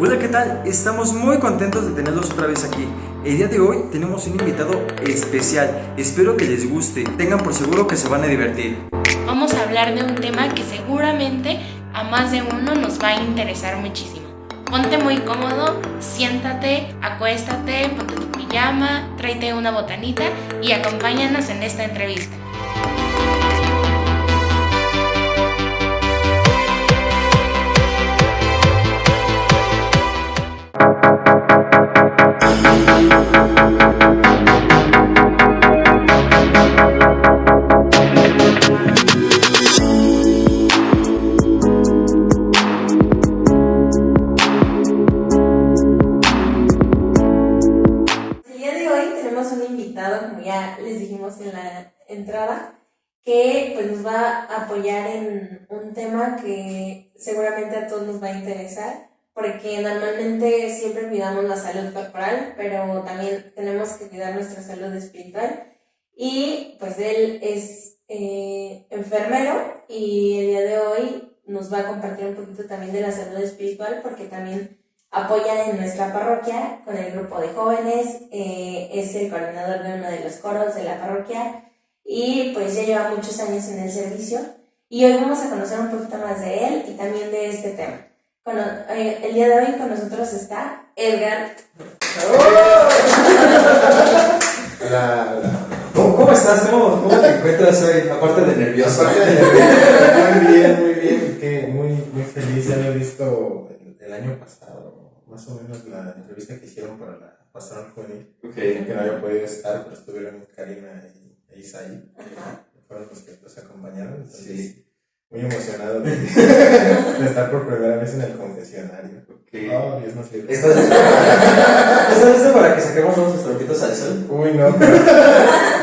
Hola, ¿qué tal? Estamos muy contentos de tenerlos otra vez aquí. El día de hoy tenemos un invitado especial. Espero que les guste. Tengan por seguro que se van a divertir. Vamos a hablar de un tema que seguramente a más de uno nos va a interesar muchísimo. Ponte muy cómodo, siéntate, acuéstate, ponte tu pijama, tráete una botanita y acompáñanos en esta entrevista. Como ya les dijimos en la entrada, que pues nos va a apoyar en un tema que seguramente a todos nos va a interesar, porque normalmente siempre cuidamos la salud corporal, pero también tenemos que cuidar nuestra salud espiritual. Y pues él es enfermero y el día de hoy nos va a compartir un poquito también de la salud espiritual, porque también apoya en nuestra parroquia con el grupo de jóvenes, es el coordinador de uno de los coros de la parroquia y pues ya lleva muchos años en el servicio, y hoy vamos a conocer un poquito más de él y también de este tema. El día de hoy con nosotros está Edgar. Hola. ¿Cómo estás? ¿Cómo te encuentras hoy? Aparte de nervioso. Muy bien, muy feliz. Ya había visto el año pasado, más o menos, la entrevista que hicieron para la Pastoral Juvenil. Okay. Que no había podido estar, pero estuvieron Karina e Isaí. Fueron los que los acompañaron. Entonces, sí. Muy emocionado de estar por primera vez en el confesionario. Okay. Oh, Dios nos libre. ¿Estás listo para que saquemos nuestros trapitos al sol? Uy, no.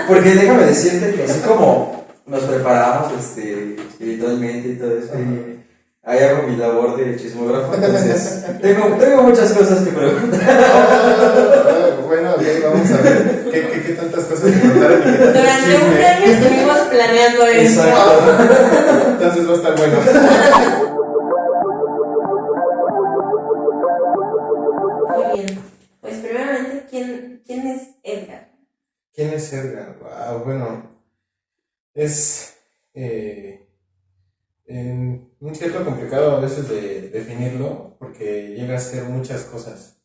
Porque déjame decirte que así como nos preparamos espiritualmente y todo eso, y ahí hago mi labor de chismógrafo, entonces tengo muchas cosas que preguntar. Bueno, bien, vamos a ver qué tantas cosas que contaron y qué tantas Durante un año estuvimos planeando eso. Exacto. Entonces va a estar bueno. Muy bien. Pues primeramente, ¿quién es Edgar? ¿Quién es Edgar? Bueno, es un cierto complicado a veces de definirlo, porque llega a ser muchas cosas.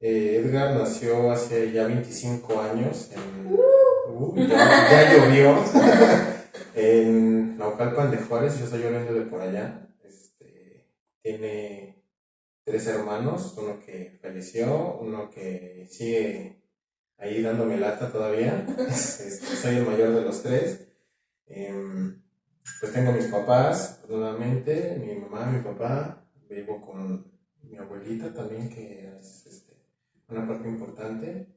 Edgar nació hace ya 25 años ya llovió en Naucalpan de Juárez. Yo soy oriundo de por allá. Tiene 3 hermanos, uno que falleció, uno que sigue ahí dándome lata todavía. Soy el mayor de los 3. Pues tengo mis papás, afortunadamente, mi mamá, mi papá. Vivo con mi abuelita también, que es una parte importante,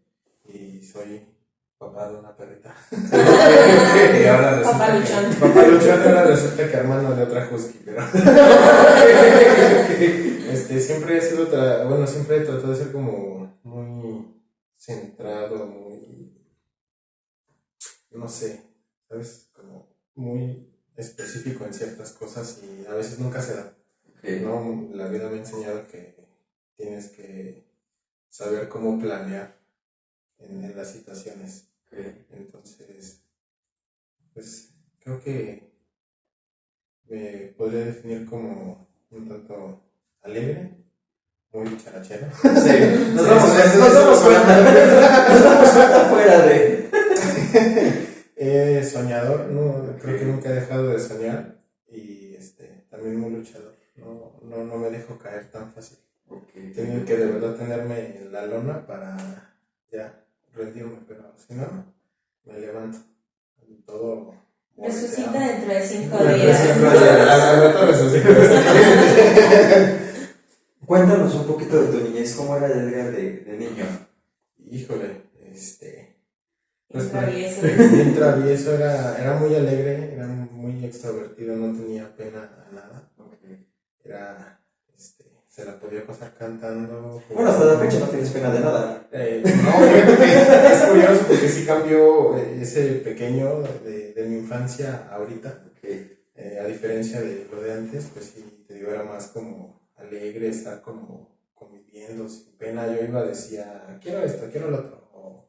y soy papá de una perrita. Y ahora Papá luchón. Papá luchón, ahora resulta que hermano de otra husky, pero siempre he sido siempre he tratado de ser como muy centrado, muy, no sé, ¿sabes? Como muy específico en ciertas cosas, y a veces nunca se da. Okay. No, la vida me ha enseñado que tienes que saber cómo planear en las situaciones. Okay. Entonces, pues creo que me podría definir como un tanto alegre, muy dicharachero. Sí, nos damos cuenta fuera de... Soñador, no, creo que nunca he dejado de soñar, y también muy luchador. No me dejo caer tan fácil. Okay. Tengo que de verdad tenerme en la lona para ya rendirme, pero si no, me levanto. Todo. Resucita dentro de 5 días. Cuéntanos un poquito de tu niñez. ¿Cómo era Edgar de niño? Híjole, bien travieso, era muy alegre, era muy extrovertido, no tenía pena a nada. Okay. Se la podía pasar cantando. Bueno, hasta la fecha no tienes pena de nada. No, es curioso porque sí cambió ese pequeño de mi infancia ahorita. Okay. A diferencia de lo de antes, pues sí, te digo, era más como alegre, estar como conviviendo fluyendo, sin pena. Yo iba, decía, quiero esto, quiero lo otro. O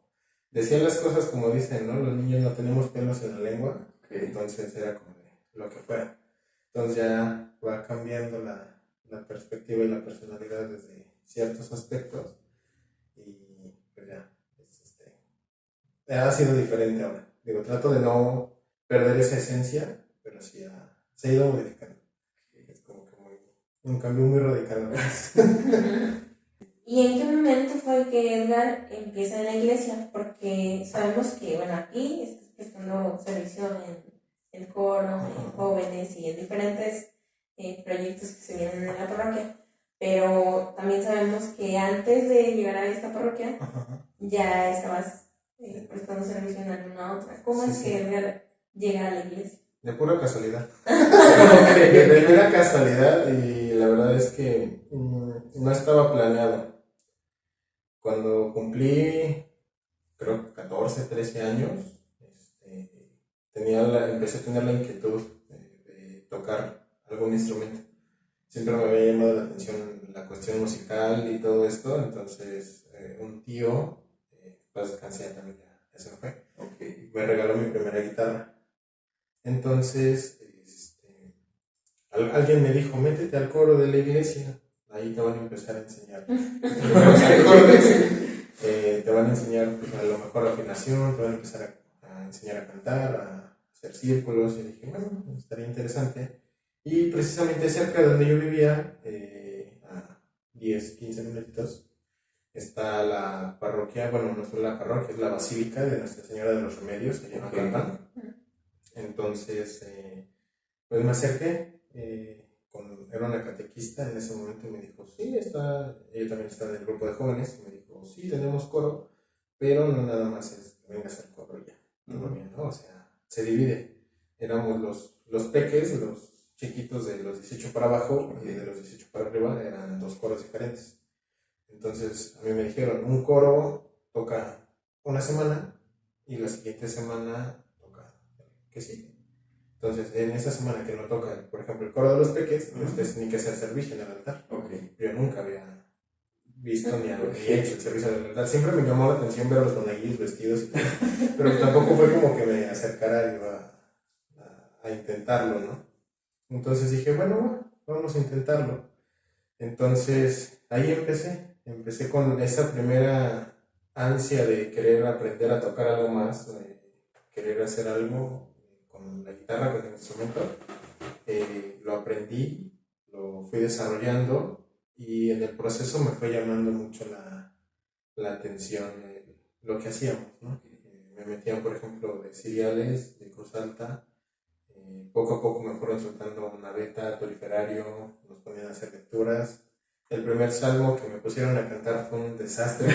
decía las cosas como dicen, ¿no? Los niños no tenemos pelos en la lengua, entonces era como de lo que fuera. Entonces ya va cambiando la perspectiva y la personalidad desde ciertos aspectos y pues ya, ha sido diferente ahora. Digo, trato de no perder esa esencia, pero sí se ha ido modificando. Es como que un cambio muy radical. ¿Y en qué momento fue que Edgar empieza en la iglesia? Porque sabemos que, bueno, aquí estás prestando servicio en el coro, en jóvenes y en diferentes proyectos que se vienen en la parroquia. Pero también sabemos que antes de llegar a esta parroquia, ya estabas prestando servicio en alguna otra. ¿Cómo es que Edgar llega a la iglesia? De pura casualidad. De pura casualidad, y la verdad es que no estaba planeado. Cuando cumplí, creo, 14, 13 años, empecé a tener la inquietud de tocar algún instrumento. Siempre me había llamado la atención la cuestión musical y todo esto, entonces un tío, pues descansé también, ya se me fue, me regaló mi primera guitarra. Entonces, alguien me dijo, métete al coro de la iglesia, ahí te van a empezar a enseñar acordes, te van a enseñar pues, a lo mejor afinación, te van a empezar a enseñar a cantar, a hacer círculos, y dije, bueno, estaría interesante. Y precisamente cerca de donde yo vivía, a 10, 15 minutitos, está la parroquia, bueno, no es la parroquia, es la basílica de Nuestra Señora de los Remedios, allá en Acapán. Entonces, pues me acerqué, era una catequista en ese momento y me dijo, sí, ella también está en el grupo de jóvenes, y me dijo, sí, tenemos coro, pero no nada más es que vengas al coro ya, todo bien, ¿no? O sea, se divide, éramos los peques, los chiquitos de los 18 para abajo y de los 18 para arriba eran 2 coros diferentes. Entonces, a mí me dijeron, un coro toca una semana y la siguiente semana toca que sí. Entonces, en esa semana que no toca, por ejemplo, el coro de los peques, ustedes tienen que hacer servicio en el altar. Yo nunca había visto ni hecho el servicio del altar. Siempre me llamó la atención ver a los monaguillos vestidos y todo, pero tampoco fue como que me acercara a intentarlo, ¿no? Entonces dije, bueno, vamos a intentarlo. Entonces, ahí empecé con esa primera ansia de querer aprender a tocar algo más, de querer hacer algo con la guitarra, con el instrumento. Lo aprendí, lo fui desarrollando y en el proceso me fue llamando mucho la atención lo que hacíamos, ¿no? Me metían, por ejemplo, de ciriales, de cruz alta. Poco a poco me fueron soltando una beta, toliferario, nos ponían a hacer lecturas. El primer salmo que me pusieron a cantar fue un desastre.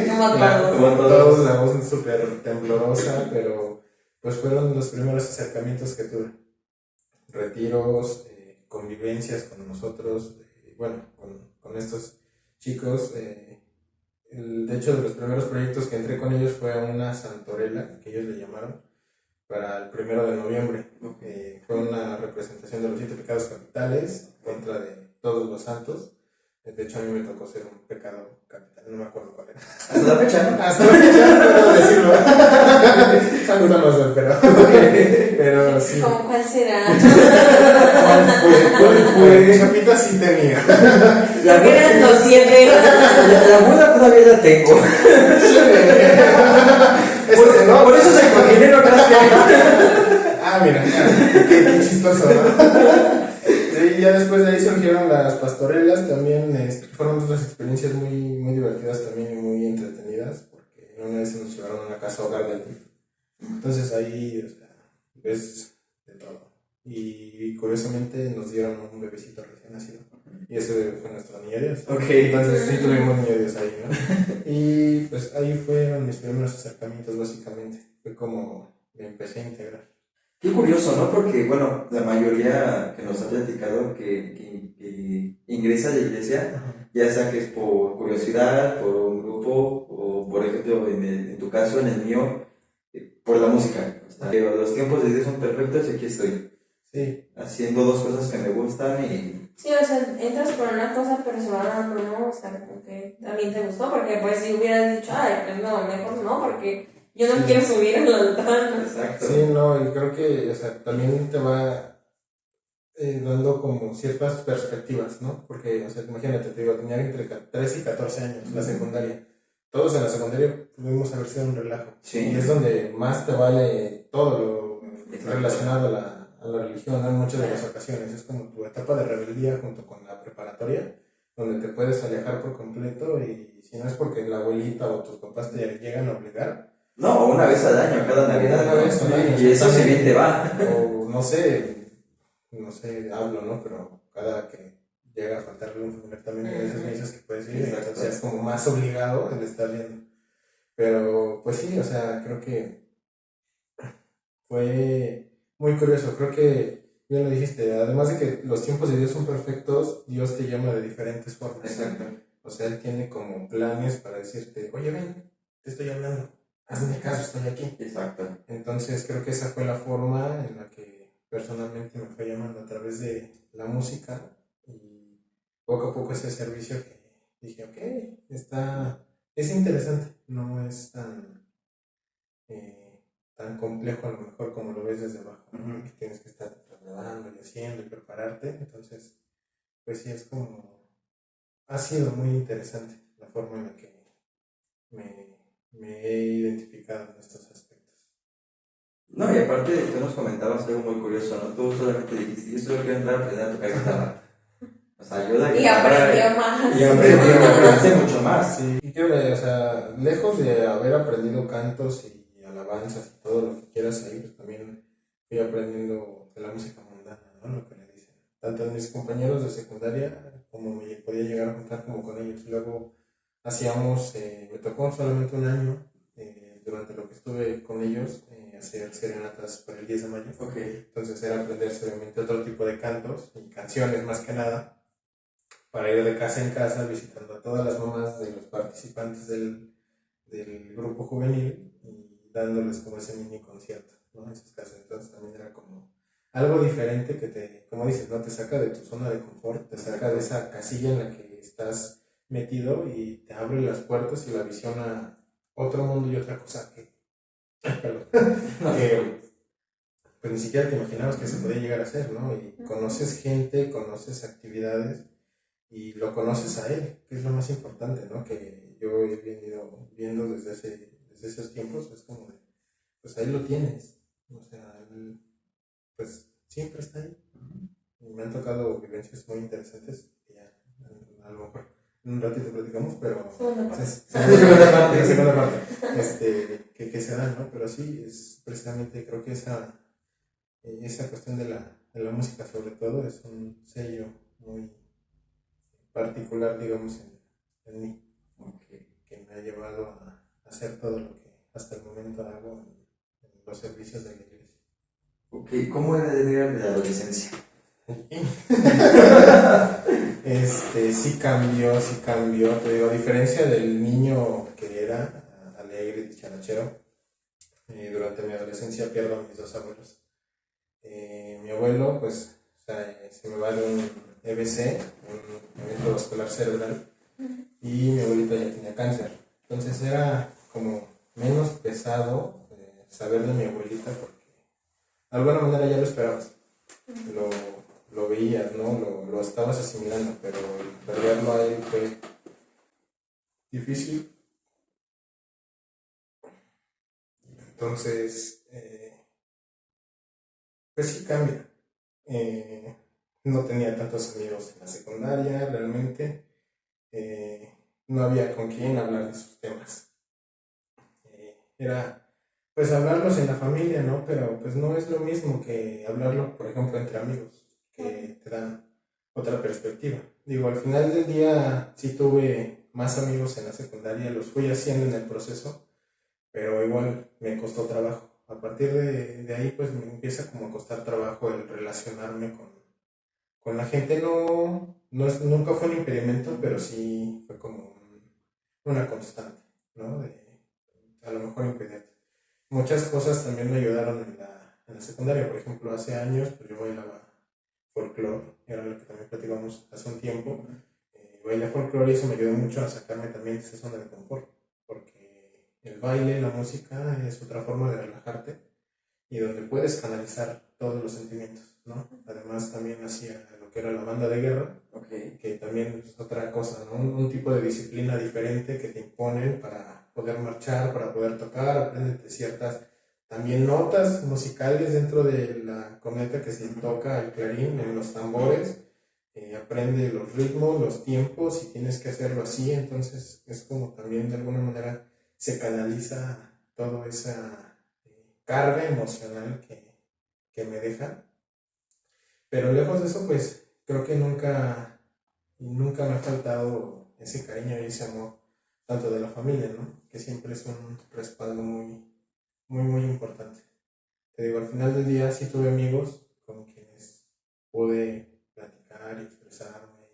Todos, la voz súper temblorosa, pero pues fueron los primeros acercamientos que tuve. Retiros, convivencias con nosotros, con estos chicos. De hecho, de los primeros proyectos que entré con ellos fue a una santorela, que ellos le llamaron, para el 1 de noviembre. Fue una representación de los 7 pecados capitales contra de todos los santos. De hecho, a mí me tocó ser un pecado capital, no me acuerdo cuál era. ¿Hasta la fecha, no? Hasta la fecha, no puedo decirlo. Santo no sé, pero sí. ¿Cómo cuál será? ¿Cuál fue? Chapita sí tenía. Yo que eran los 7. La buena todavía la tengo. Por eso se imaginé no mira, qué chistoso, ¿no? Sí, ya después de ahí surgieron las pastorelas, también fueron otras experiencias muy, muy divertidas también y muy entretenidas, porque una vez nos llevaron a una casa hogar del DIF. Entonces ahí, o sea, ves de todo. Y curiosamente nos dieron un bebecito recién nacido. Y ese fue nuestro niño Dios. Entonces sí tuvimos niño Dios ahí, ¿no? Y pues ahí fueron mis primeros acercamientos básicamente. Fue como me empecé a integrar. Qué curioso, ¿no? Porque, bueno, la mayoría que nos ha platicado que ingresa a la iglesia, ya sea que es por curiosidad, por un grupo, o por ejemplo, en tu caso, en el mío, por la música. O sea, los tiempos de Dios son perfectos y aquí estoy. Sí, haciendo dos cosas que me gustan y Sí, o sea, entras por una cosa, pero se va dando, ¿no? O sea, como que también te gustó, porque pues si hubieras dicho, ay, pues no, mejor no, porque yo no Sí. quiero subir al altar, ¿no? exacto. sí, no, y creo que, o sea, también te va dando como ciertas perspectivas, ¿no? Porque, o sea, imagínate, te digo, tenía entre 13 y 14 años, la secundaria. Todos en la secundaria pudimos haber sido un relajo. Sí. Y es donde más te vale todo lo Exacto. relacionado a la religión, ¿no? En muchas de las ocasiones. Es como tu etapa de rebeldía junto con la preparatoria, donde te puedes alejar por completo y si no es porque la abuelita o tus papás te llegan a obligar. No, una vez al año, cada Navidad. Una vez al año, Y eso si bien te va. O no sé, hablo, ¿no? Pero cada que llega a faltarle un familiar también hay esas misas que puedes ir, Exacto. entonces es como más obligado el estar yendo. Pero pues sí, o sea, creo que fue muy curioso, creo que bien lo dijiste, además de que los tiempos de Dios son perfectos, Dios te llama de diferentes formas. Exacto. O sea, Él tiene como planes para decirte, oye, ven, te estoy hablando, hazme caso, estoy aquí. Exacto. Entonces creo que esa fue la forma en la que personalmente me fue llamando a través de la música y poco a poco ese servicio que dije, ok, es interesante, no es tan complejo a lo mejor como lo ves desde abajo, ¿no? Que tienes que estar trasladando y haciendo y prepararte, entonces pues sí, ha sido muy interesante la forma en la que me he identificado en estos aspectos. No, y aparte tú nos comentabas algo muy curioso, ¿no? Tú solamente dijiste, yo solo quiero entrar a aprender a tocar guitarra. O sea, ayuda a Y aprendió más. Y aprendí mucho más. Sí, y que, o sea, lejos de haber aprendido cantos y alabanzas y todo lo que quieras ahí, pues también fui aprendiendo de la música mundana, ¿no? Lo que le dicen. Tanto de mis compañeros de secundaria como me podía llegar a juntar como con ellos. Luego hacíamos, me tocó solamente un año, durante lo que estuve con ellos, hacer serenatas para el 10 de mayo. Ok. Entonces era aprenderse obviamente otro tipo de cantos y canciones más que nada, para ir de casa en casa visitando a todas las mamás de los participantes del grupo juvenil y dándoles como ese mini concierto, ¿no? En sus casas. Entonces también era como algo diferente que como dices, ¿no? Te saca de tu zona de confort, te saca de esa casilla en la que estás metido y te abre las puertas y la visión a otro mundo y otra cosa perdón, que pues ni siquiera te imaginabas que se podía llegar a hacer, ¿no? Y conoces gente, conoces actividades y lo conoces a él, que es lo más importante, ¿no? Que yo he venido viendo desde esos tiempos, es como de, pues ahí lo tienes, o sea, él, pues siempre está ahí. Y me han tocado vivencias muy interesantes, que ya a lo mejor en un ratito platicamos, pero Segunda parte. segunda parte, que se dan, ¿no? Pero sí, es precisamente, creo que esa cuestión de la música sobre todo es un sello muy particular, digamos, en mí, que me ha llevado a hacer todo lo que hasta el momento hago en los servicios de la iglesia. Ok, ¿cómo era de la adolescencia? Sí cambió, te digo, a diferencia del niño que era alegre y dicharachero, durante mi adolescencia pierdo a mis dos abuelos. Mi abuelo, pues, o sea, se me va de un EBC, un evento vascular cerebral, y mi abuelita ya tenía cáncer. Entonces era como menos pesado saber de mi abuelita porque de alguna manera ya lo esperabas, lo veías, ¿no? Lo estabas asimilando, pero perderlo a él fue difícil. Entonces, pues sí cambia. No tenía tantos amigos en la secundaria, realmente. No había con quién hablar de esos temas. Era, pues, hablarlos en la familia, ¿no? Pero, pues, no es lo mismo que hablarlo, por ejemplo, entre amigos, que te dan otra perspectiva. Digo, al final del día sí tuve más amigos en la secundaria, los fui haciendo en el proceso, pero igual me costó trabajo. A partir de ahí, pues, me empieza como a costar trabajo el relacionarme con la gente. Nunca fue un impedimento, pero sí fue como una constante, ¿no? De a lo mejor impedirte. Muchas cosas también me ayudaron en la secundaria. Por ejemplo, hace años pues yo bailaba folclore, era lo que también platicamos hace un tiempo. Bailé folclore y eso me ayudó mucho a sacarme también de esa zona de confort, porque el baile, la música es otra forma de relajarte y donde puedes canalizar todos los sentimientos, ¿no? Además también hacía lo que era la banda de guerra, Ok. que también es otra cosa, ¿no? Un tipo de disciplina diferente que te imponen para poder marchar, para poder tocar, aprendes ciertas también notas musicales dentro de la corneta que se toca, el clarín, en los tambores, aprende los ritmos, los tiempos y tienes que hacerlo así, entonces es como también de alguna manera se canaliza toda esa carga emocional que me deja, pero lejos de eso pues creo que nunca me ha faltado ese cariño y ese amor, tanto de la familia, ¿no? Que siempre es un respaldo muy importante. Te digo, al final del día sí tuve amigos con quienes pude platicar y expresarme,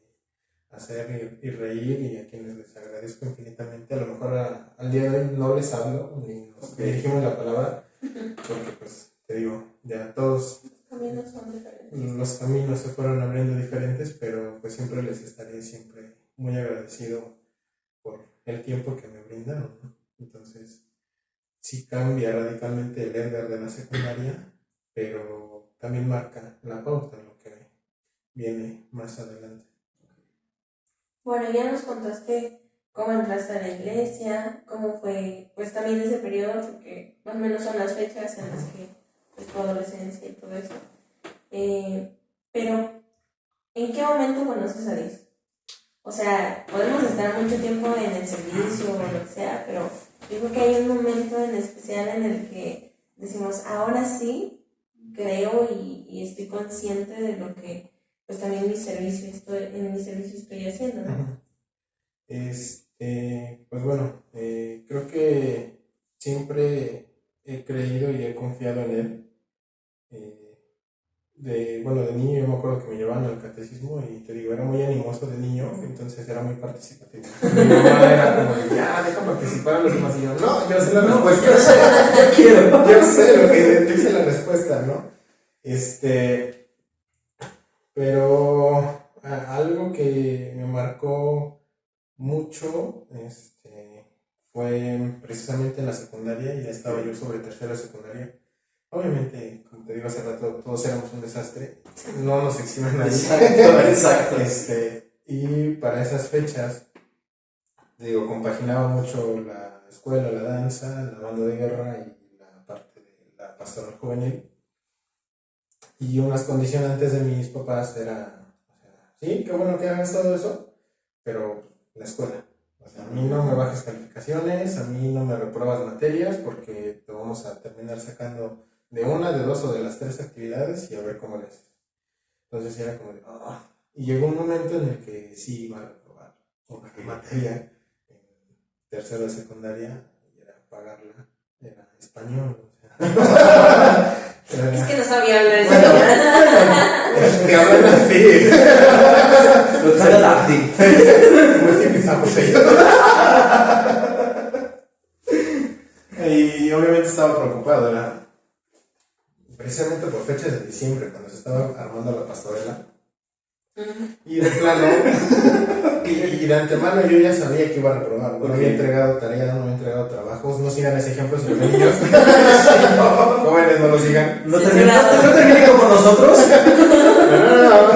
hacer y reír y a quienes les agradezco infinitamente. A lo mejor al día de hoy no les hablo ni nos dirigimos la palabra porque pues te digo, ya todos Caminos son diferentes. los caminos se fueron abriendo diferentes, pero pues siempre les estaré siempre muy agradecido por el tiempo que me brindaron, ¿no? Entonces, sí cambia radicalmente el Edgar de la secundaria, pero también marca la pauta en lo que viene más adelante. Bueno, ya nos contaste cómo entraste a la iglesia, cómo fue, pues también ese periodo, porque más o menos son las fechas en las que pues, tu adolescencia y todo eso. Pero, ¿en qué momento conoces a Dios? O sea, podemos estar mucho tiempo en el servicio o lo que sea, pero yo creo que hay un momento en especial en el que decimos, ahora sí creo y estoy consciente de lo que pues también en mi servicio estoy haciendo, ¿no? Pues bueno, creo que siempre he creído y he confiado en él. De niño yo me acuerdo que me llevaban al catecismo y te digo, era muy animoso de niño, entonces era muy participativo. Mi mamá era como de, ya, deja participar a los demás y yo, no, yo sé la respuesta. Yo quiero. Yo sé lo que dice la respuesta, ¿no? Pero algo que me marcó mucho, fue precisamente en la secundaria, y ya estaba yo sobre tercera secundaria. Obviamente, como te digo hace rato, todos éramos un desastre, no nos eximen nadie. Exacto. Y para esas fechas, te digo, compaginaba mucho la escuela, la danza, la banda de guerra y la parte de la pastoral juvenil. Y unas condicionantes de mis papás era, o sea, sí, qué bueno que hagas todo eso, pero la escuela. O sea, a mí no me bajes calificaciones, a mí no me repruebas materias porque te vamos a terminar sacando de una, de dos o de las tres actividades y a ver cómo le haces. Entonces era como de, Y llegó un momento en el que sí iba a reprobar una materia en tercero de secundaria y era pagarla, era español, o sea. Es que no sabía hablar ese Bueno, que hablan así. Lo trae la acting. Muy civilizados ellos. Y obviamente estaba preocupado, era precisamente por fechas de diciembre, cuando se estaba armando la pastorela. Y de plano, y de antemano yo ya sabía que iba a reprobar. No había entregado tareas, no había entregado trabajos. No sigan ese ejemplo si los niños. Jóvenes, no lo sigan. No termine como nosotros. No.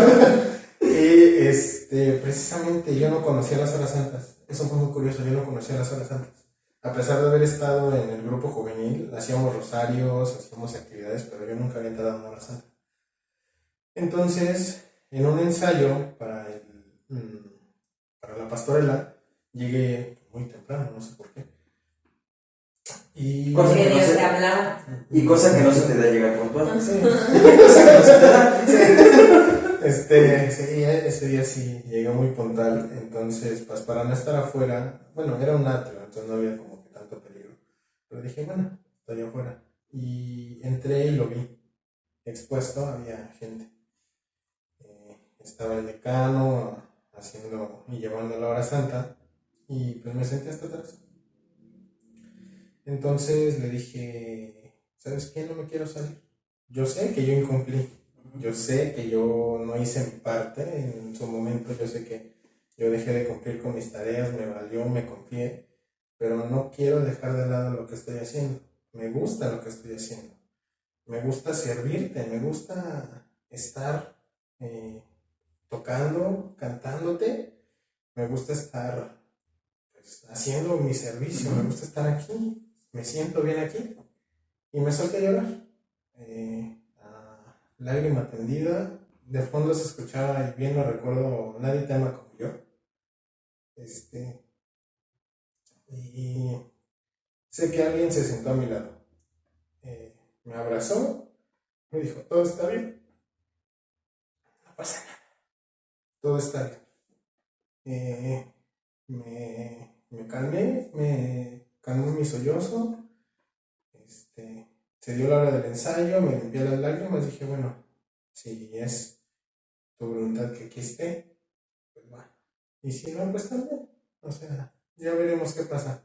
Y precisamente yo no conocía las horas santas. Eso fue muy curioso, yo no conocía las horas santas. A pesar de haber estado en el grupo juvenil, hacíamos rosarios, hacíamos actividades, pero yo nunca había entrado a una hora santa. Entonces, en un ensayo para la pastorela, llegué muy temprano, no sé por qué. Y Porque Dios te hablaba. Y cosa que no se te da llegar puntual. Sí. Ese día sí llegué muy puntual, entonces pues para no estar afuera, bueno, era un atrio, entonces no había como que tanto peligro, pero dije, bueno, estoy afuera, y entré y lo vi expuesto, había gente, estaba el decano haciendo y llevando la hora santa, y pues me senté hasta atrás. Entonces le dije, ¿sabes qué? No me quiero salir. yo sé que yo incumplí, yo sé que yo no hice mi parte en su momento, yo sé que yo dejé de cumplir con mis tareas, me valió, me confié, pero no quiero dejar de lado lo que estoy haciendo. Me gusta lo que estoy haciendo. Me gusta servirte, me gusta estar eh, tocando, cantándote, me gusta estar pues, haciendo mi servicio, me gusta estar aquí, me siento bien aquí y me solté a llorar. Lágrima tendida, de fondo se escuchaba, y bien no recuerdo, Nadie te ama como yo. Y sé que alguien se sentó a mi lado. Me abrazó, me dijo, todo está bien, no pasa nada, todo está bien. Me calmé, me calmó mi sollozo, se dio la hora del ensayo, me limpié las lágrimas, dije, bueno, si es tu voluntad que aquí esté, pues va. Y si no, pues también, o sea, ya veremos qué pasa.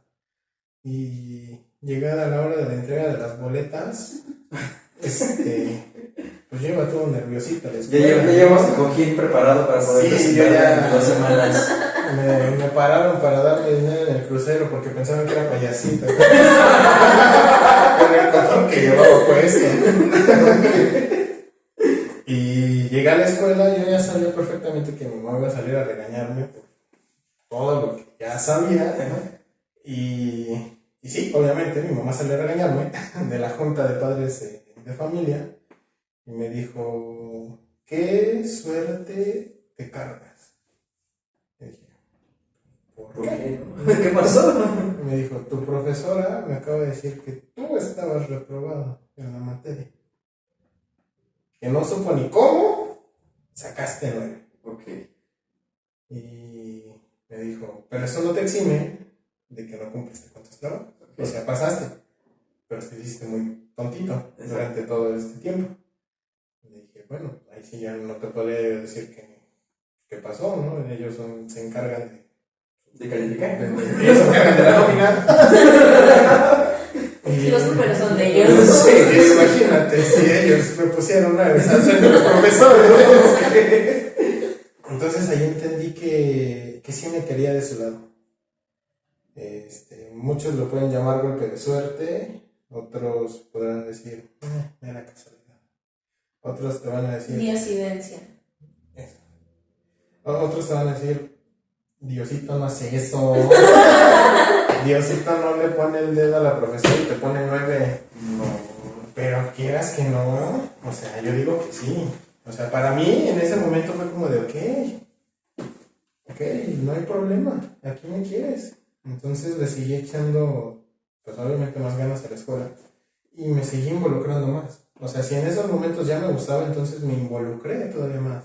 Y llegada la hora de la entrega de las boletas, pues yo iba todo nerviosito a la escuela. Ya llevamos tu cojín preparado para poder Sí, presentar ya. en 2 semanas. Me pararon para darme dinero en el crucero porque pensaban que era payasito. Con el cojín que llevaba puesto. Y llegué a la escuela, yo ya sabía perfectamente que mi mamá iba a salir a regañarme por todo lo que ya sabía. Y sí, obviamente mi mamá salió a regañarme de la junta de padres de familia y me dijo, ¿qué suerte te cargas? Y dije, ¿por qué? ¿Qué pasó? Me dijo, tu profesora me acaba de decir que tú estabas reprobado en la materia. Que no supo ni cómo sacaste 9. Ok. Y me dijo, pero eso no te exime de que no cumpliste con tus trabajos. O sea, pasaste, pero te hiciste muy tontito durante todo este tiempo. Y le dije, bueno, ahí sí ya no te podría decir qué pasó, ¿no? Ellos se encargan ¿De calificar? ellos se encargan de la nómina. Y los números son de ellos. Sí, imagínate, si ellos me pusieron 9 a ser los profesores. Entonces ahí entendí que sí me quería de su lado. Muchos lo pueden llamar golpe de suerte, otros podrán decir, mera casualidad. Otros te van a decir... Diosidencia. Eso. Otros te van a decir, Diosito no hace eso. Diosito no le pone el dedo a la profesora y te pone 9. No. Pero quieras que no, o sea, yo digo que sí. O sea, para mí en ese momento fue como de, ok, no hay problema, aquí me quieres. Entonces le seguí echando, pues obviamente más ganas a la escuela y me seguí involucrando más. O sea, si en esos momentos ya me gustaba, entonces me involucré todavía más.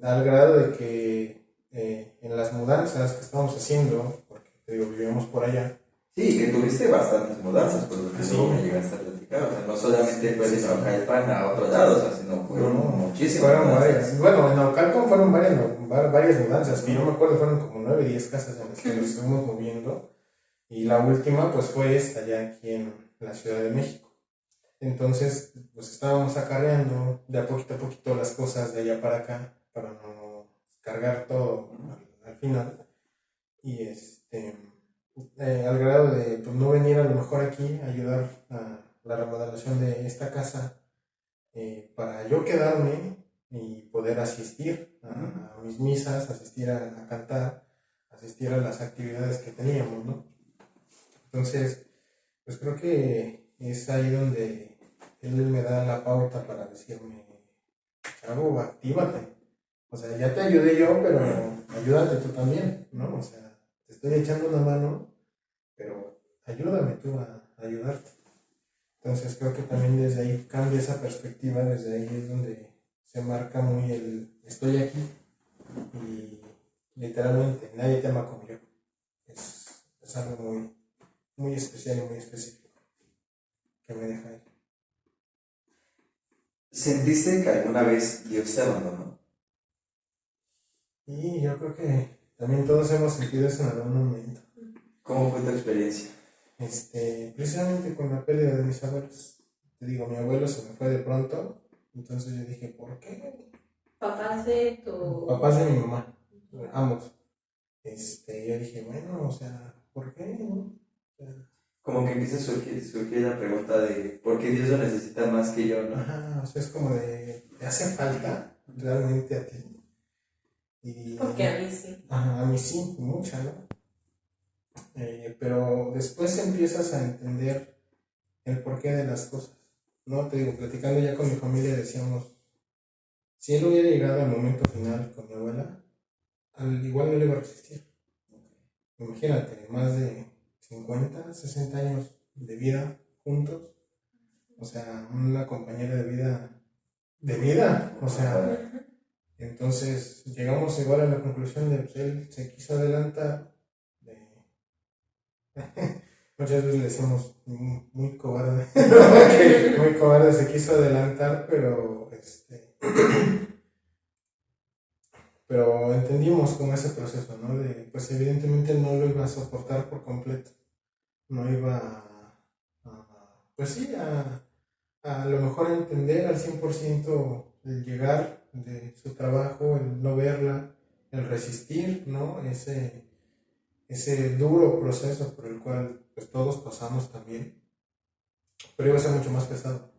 Al grado de que en las mudanzas que estábamos haciendo, porque te digo, vivíamos por allá. Sí, que tuviste bastantes mudanzas, por lo que Sí. luego me llegaste a platicar. O sea, no solamente fue de trabajar el pan a otro lado, o sea, sino fueron muchísimas. Fueron mudanzas. varias. Bueno, en Naucalpan fueron varias mudanzas, que yo me acuerdo fueron como 9, 10 casas en las que nos estuvimos moviendo. Y la última, pues fue esta, ya aquí en la Ciudad de México. Entonces, pues estábamos acarreando de a poquito las cosas de allá para acá, para no cargar todo al final. Y al grado de pues, no venir a lo mejor aquí a ayudar a la remodelación de esta casa, para yo quedarme y poder asistir a mis misas, asistir a cantar, asistir a las actividades que teníamos, ¿no? Entonces, pues creo que es ahí donde él me da la pauta para decirme, chavo, actívate. O sea, ya te ayudé yo, pero ayúdate tú también, ¿no? O sea, te estoy echando una mano, pero ayúdame tú a ayudarte. Entonces creo que también desde ahí cambia esa perspectiva, desde ahí es donde se marca muy el estoy aquí y literalmente nadie te ama como yo. Es algo muy, muy especial y muy específico que me deja ahí. ¿Sentiste que alguna vez Dios te abandonó? Y yo creo que también todos hemos sentido eso en algún momento. ¿Cómo fue tu experiencia? Precisamente con la pérdida de mis abuelos. te digo, mi abuelo se me fue de pronto, entonces yo dije, ¿por qué? Papás de tu... Papás de mi mamá, ambos. Yo dije, bueno, o sea, ¿por qué? ¿No? O sea, Como que empieza a surgir la pregunta de ¿por qué Dios lo necesita más que yo, no? ajá, o sea, es como de, ¿te hace falta realmente a ti? Y, Porque a mí sí. ajá, a mí sí, mucha, ¿no? Pero después empiezas a entender el porqué de las cosas, ¿no? Te digo, platicando ya con mi familia decíamos, si él hubiera llegado al momento final con mi abuela, al igual no le iba a resistir. Imagínate, más de 50, 60 años de vida juntos, o sea, una compañera de vida, o sea, entonces llegamos igual a la conclusión de que él se quiso adelantar, muchas veces le decimos muy cobarde, muy cobarde, se quiso adelantar, pero entendimos como ese proceso, ¿no? De, pues evidentemente no lo iba a soportar por completo, no iba pues sí, a lo mejor entender al 100% el llegar de su trabajo, el no verla, el resistir, ¿no? Ese duro proceso por el cual pues todos pasamos también, pero iba a ser mucho más pesado.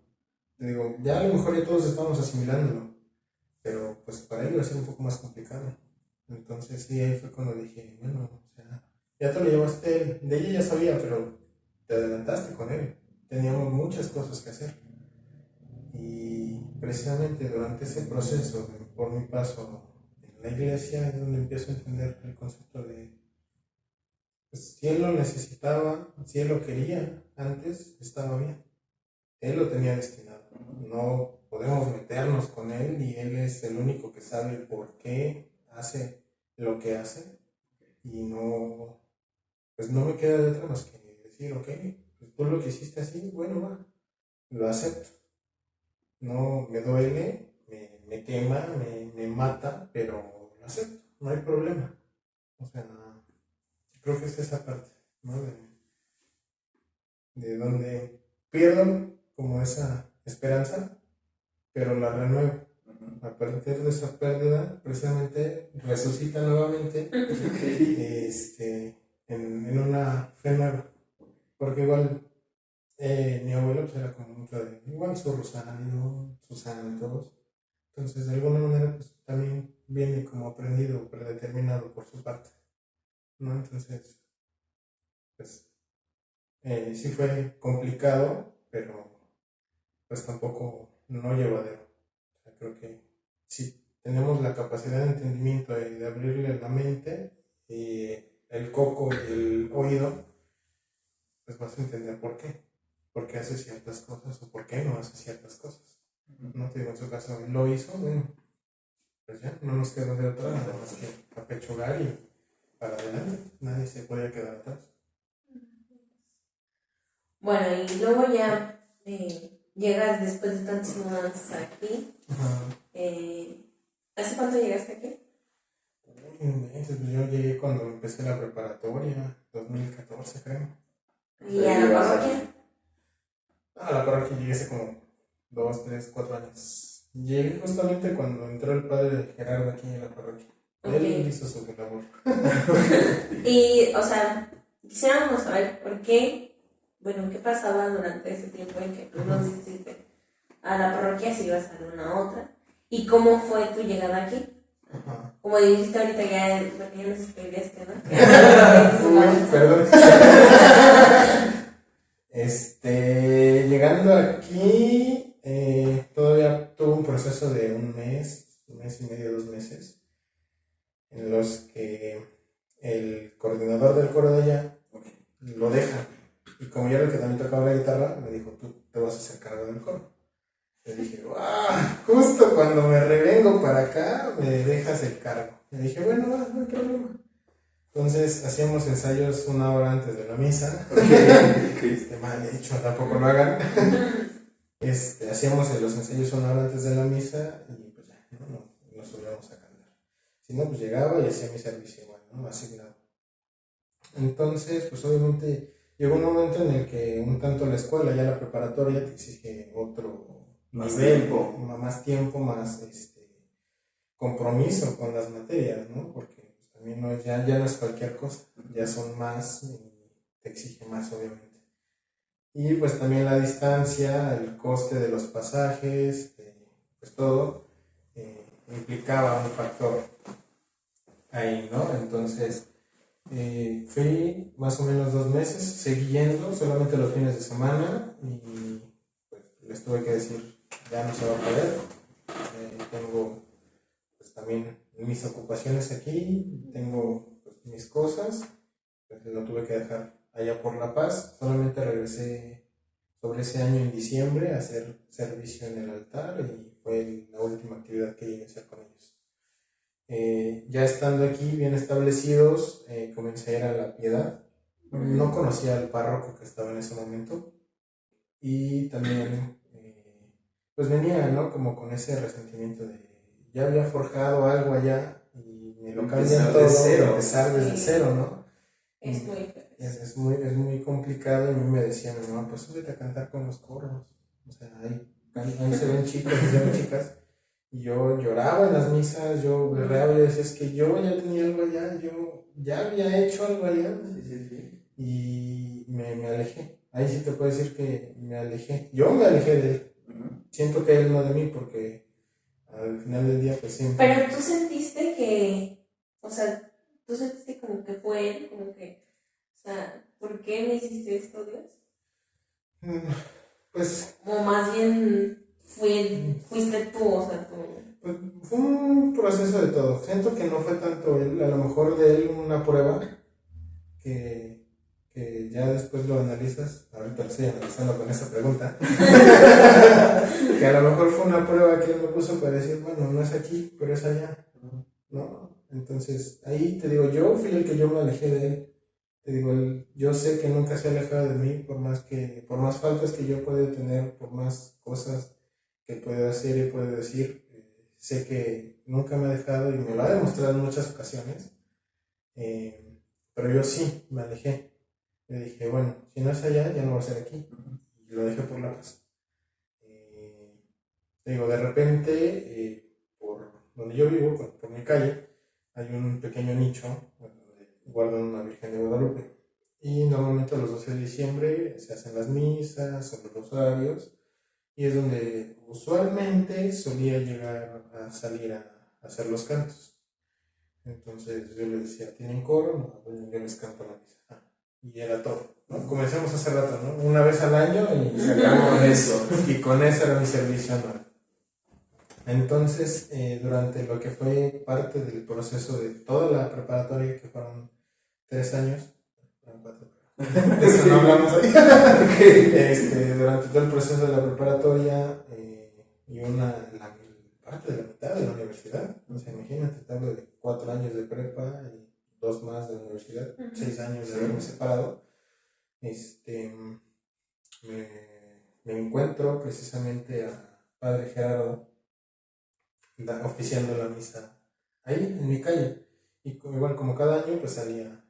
Te digo, ya a lo mejor ya todos estamos asimilándolo, pero pues para él iba a ser un poco más complicado. Entonces sí, ahí fue cuando dije, bueno, o sea, ya te lo llevaste él, de ella ya sabía, pero te adelantaste con él, teníamos muchas cosas que hacer. Y precisamente durante ese proceso, por mi paso en la iglesia, es donde empiezo a entender el concepto de, pues, si él lo necesitaba, si él lo quería antes, estaba bien. Él lo tenía destinado. No podemos meternos con él y él es el único que sabe por qué hace lo que hace. Y no, pues no me queda de otra más que decir, ok, pues tú lo que hiciste así, bueno, va, lo acepto. No me duele, me quema, me mata, pero lo acepto, no hay problema. O sea, creo que es esa parte, ¿no? De donde pierdo como esa esperanza, pero la renuevo. A partir de esa pérdida, precisamente resucita nuevamente en una fe nueva. Porque igual mi abuelo pues, era como mucho de igual su rosario, sus santos. Entonces, de alguna manera, pues también viene como aprendido, predeterminado por su parte, ¿no? Entonces, pues sí fue complicado, pero pues tampoco no llevadero. O sea, creo que si tenemos la capacidad de entendimiento de abrirle la mente y el coco y el oído, pues vas a entender por qué hace ciertas cosas o por qué no hace ciertas cosas. No te digo, en su caso lo hizo, bueno, pues ya, no nos quedó de otra nada más que apechugar y para adelante, nadie se podía quedar atrás. Bueno, y luego ya llegas después de tantas mudanzas aquí. ¿Hace cuánto llegaste aquí? Entonces, pues yo llegué cuando empecé la preparatoria, 2014 creo. ¿Y a la parroquia? A la parroquia llegué hace como 2, 3, 4 años. Llegué justamente cuando entró el padre de Gerardo aquí en la parroquia. Él hizo su labor. Y, o sea, quisiéramos saber por qué, bueno, qué pasaba durante ese tiempo en que tú nos hiciste a la parroquia, si ibas a una a otra, y cómo fue tu llegada aquí. Ajá. Como dijiste ahorita, ya nos spoileaste, ¿no? Uy, perdón. Llegando aquí, todavía tuve un proceso de un mes y medio, 2 meses, en los que el coordinador del coro de allá lo deja. Y como yo era el que también tocaba la guitarra, me dijo, tú te vas a hacer cargo del coro. Le dije, justo cuando me revengo para acá, me dejas el cargo. Le dije, bueno, no hay problema. Entonces hacíamos ensayos 1 hora antes de la misa. Mal hecho, tampoco lo hagan. Hacíamos los ensayos 1 hora antes de la misa y pues ya, no nos subíamos a cantar. Si no, pues llegaba y hacía mi servicio igual, ¿no? Asignado. Entonces, pues obviamente llegó un momento en el que un tanto la escuela, ya la preparatoria, te exige otro Más nivel, tiempo. más tiempo, más compromiso con las materias, ¿no? Porque pues, también ya no es cualquier cosa, ya son más y te exige más, obviamente. Y pues también la distancia, el coste de los pasajes, pues todo implicaba un factor ahí, ¿no? Entonces fui más o menos 2 meses, seguí yendo solamente los fines de semana y pues les tuve que decir, ya no se va a poder, tengo pues también mis ocupaciones aquí, tengo pues, mis cosas, pues lo tuve que dejar allá por La Paz, solamente regresé sobre ese año en diciembre a hacer servicio en el altar y fue la última actividad que llegué a hacer con ellos. Ya estando aquí bien establecidos, comencé a ir a La Piedad. No conocía al párroco que estaba en ese momento y también pues venía, ¿no? Como con ese resentimiento de ya había forjado algo allá y me lo cambian todo, empezar desde cero, ¿no? Es muy feliz. Es muy complicado y a mí me decían, no, pues súbete a cantar con los coros. O sea, ahí se ven chicos y se ven chicas. Y yo lloraba en las misas, yo berreaba y decía, es que yo ya tenía algo allá, yo ya había hecho algo allá. Sí. Y me alejé. Ahí sí te puedo decir que me alejé. Yo me alejé de él. Siento que él no de mí porque al final del día pues siempre... Pero tú sentiste que, o sea, tú sentiste como que fue él, como que, o sea, ¿por qué me hiciste esto, Dios? Pues... O más bien fuiste tú, o sea, tú... Pues, fue un proceso de todo. Siento que no fue tanto él, a lo mejor de él una prueba que ya después lo analizas, ahorita lo estoy analizando con esa pregunta, que a lo mejor fue una prueba que él me puso para decir, bueno, no es aquí, pero es allá, ¿no? Entonces, ahí te digo, yo fui el que yo me alejé de él, te digo, yo sé que nunca se ha alejado de mí, por más faltas que yo pueda tener, por más cosas que puedo hacer y puedo decir, sé que nunca me ha dejado y me lo ha demostrado en muchas ocasiones, pero yo sí me alejé. Le dije, bueno, si no es allá, ya no va a ser aquí. Y lo dejé por La Paz. Te digo, de repente, por donde yo vivo, por mi calle, hay un pequeño nicho donde guardan una Virgen de Guadalupe. Y normalmente los 12 de diciembre se hacen las misas, son los rosarios, y es donde usualmente solía llegar a salir a hacer los cantos. Entonces yo les decía, ¿tienen coro? No, bueno, yo les canto la misa. Y era todo, ¿no? Comencemos hace rato, ¿no? Una vez al año y sacamos Con eso. y con eso era mi servicio anual. Entonces, durante lo que fue parte del proceso de toda la preparatoria, que fueron 3 años, fueron 4, de eso no hablamos ahí. Durante todo el proceso de la preparatoria y parte de la mitad de la universidad, o sea, imagínate, te hablo de 4 años de prepa y 2 más de la universidad, 6 años de haberme separado, me encuentro precisamente a Padre Gerardo oficiando la misa ahí, en mi calle. Y igual como cada año, pues salía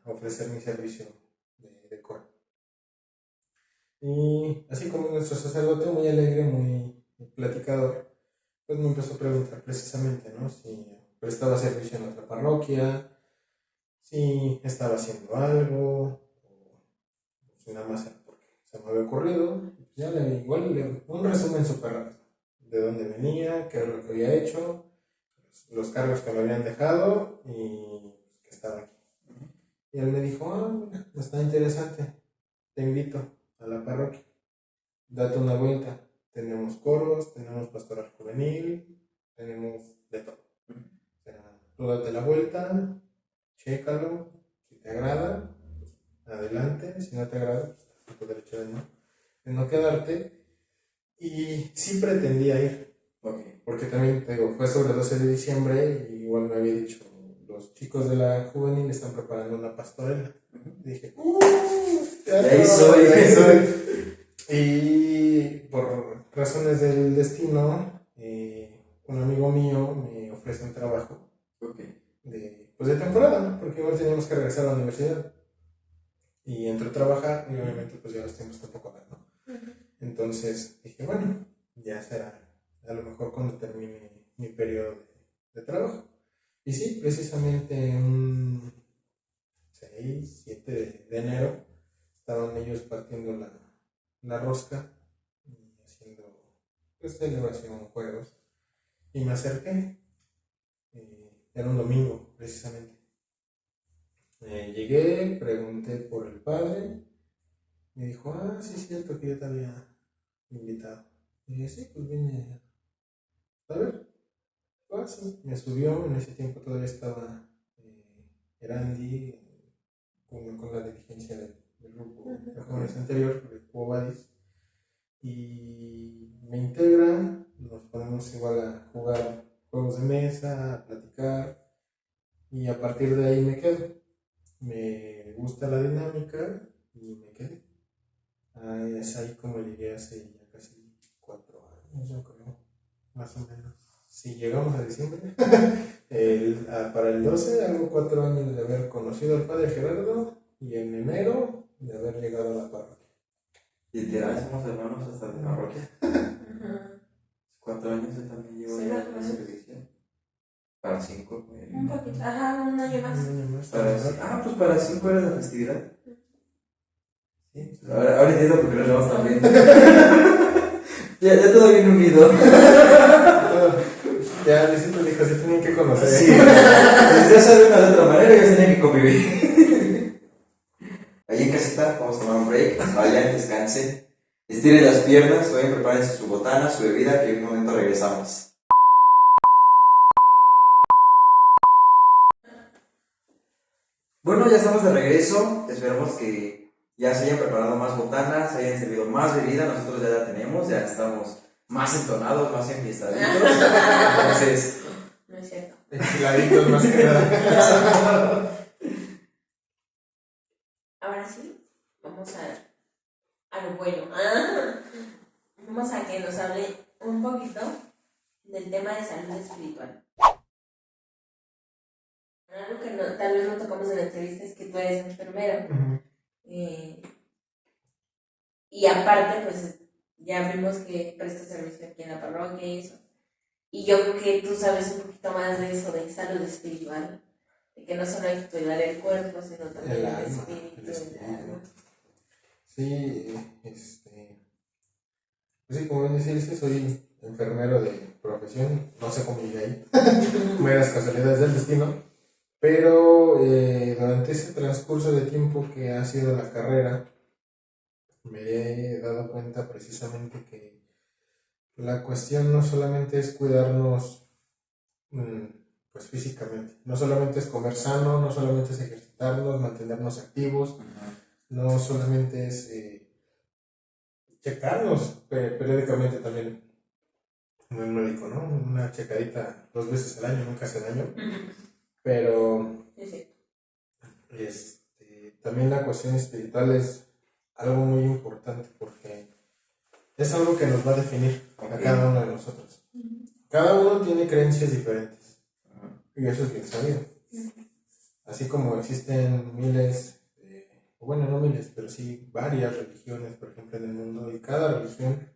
a ofrecer mi servicio de coro. Y así como nuestro sacerdote, muy alegre, muy platicador, pues me empezó a preguntar precisamente, ¿no? Si prestaba servicio en otra parroquia, si estaba haciendo algo, o si nada más era porque se me había ocurrido. Ya un resumen súper rápido de dónde venía, qué era lo que había hecho, los cargos que me habían dejado y que estaba aquí. Y él me dijo, mira, está interesante, te invito a la parroquia, date una vuelta, tenemos coros, tenemos pastoral juvenil, tenemos de todo. O sea, tú date la vuelta, chécalo, si te agrada, adelante, si no te agrada, pues tu derecho de no quedarte. Y sí pretendía ir, porque también te digo, fue sobre el 12 de diciembre y igual me había dicho, los chicos de la juvenil están preparando una pastorela. Y dije, ahí soy. Y por razones del destino, un amigo mío me ofrece un trabajo de temporada, ¿no? Porque igual teníamos que regresar a la universidad. y entré a trabajar y obviamente pues ya los tiempos tampoco dan, ¿no? Entonces dije, bueno, ya será a lo mejor cuando termine mi periodo de trabajo. Y sí, precisamente un 6, 7 de enero estaban ellos partiendo la rosca y haciendo pues celebración, juegos, y me acerqué. Era un domingo precisamente. Llegué, pregunté por el padre, me dijo, sí es cierto que yo te había invitado. Y dije, sí, pues vine a ver. Sí, me subió, en ese tiempo todavía estaba Erandi con la dirigencia del grupo de jóvenes anterior, de Cuobadis, y me integran, nos ponemos igual a jugar juegos de mesa, a platicar, y a partir de ahí me quedo. Me gusta la dinámica y me quedé. Es ahí como llegué hace ya casi 4 años, yo creo, más o menos. Si llegamos a diciembre, para el 12 hago 4 años de haber conocido al padre Gerardo y en enero de haber llegado a la parroquia. Literal, somos hermanos hasta de parroquia. 4 años yo también llevo Sí, ya más o en menos. esa edición. Para 5. Un poquito, un año más. Pues para 5 era la festividad. Sí, ahora entiendo por qué nos llevamos tan bien. ya todo bien unido. Ya Luisito dijo, se tienen que conocer. Sí, desde hace de una de otra manera ellos tenían que convivir. Ahí en casita vamos a tomar un break, vayan, descansen, estiren las piernas, vayan, prepárense su botana, su bebida, que en un momento regresamos. Bueno, ya estamos de regreso, esperamos que ya se hayan preparado más botanas, se hayan servido más bebida, nosotros ya la tenemos, ya estamos más entonados, más enfiestaditos, entonces... No es cierto. Enchiladitos más que nada. Ahora sí, vamos a lo bueno. Vamos a que nos hable un poquito del tema de salud espiritual. Algo que tal vez no tocamos en la entrevista es que tú eres enfermero. Y aparte, pues ya vimos que prestas servicio aquí en la parroquia y eso. Y yo creo que tú sabes un poquito más de eso, de salud espiritual. De que no solo hay que cuidar el cuerpo, sino también el espíritu. El alma. Sí, pues sí, como bien decirse, soy enfermero de profesión, no sé cómo llegué ahí, meras casualidades del destino, pero durante ese transcurso de tiempo que ha sido la carrera, me he dado cuenta precisamente que la cuestión no solamente es cuidarnos pues físicamente, no solamente es comer sano, no solamente es ejercitarnos, mantenernos activos, no solamente es checarnos periódicamente también en el médico, ¿no? Una checadita 2 veces al año, nunca hace daño, pero también la cuestión espiritual es algo muy importante porque es algo que nos va a definir a cada uno de nosotros. Cada uno tiene creencias diferentes y eso es bien sabido. Así como existen miles, bueno, no miles, pero sí varias religiones, por ejemplo, en el mundo, y cada religión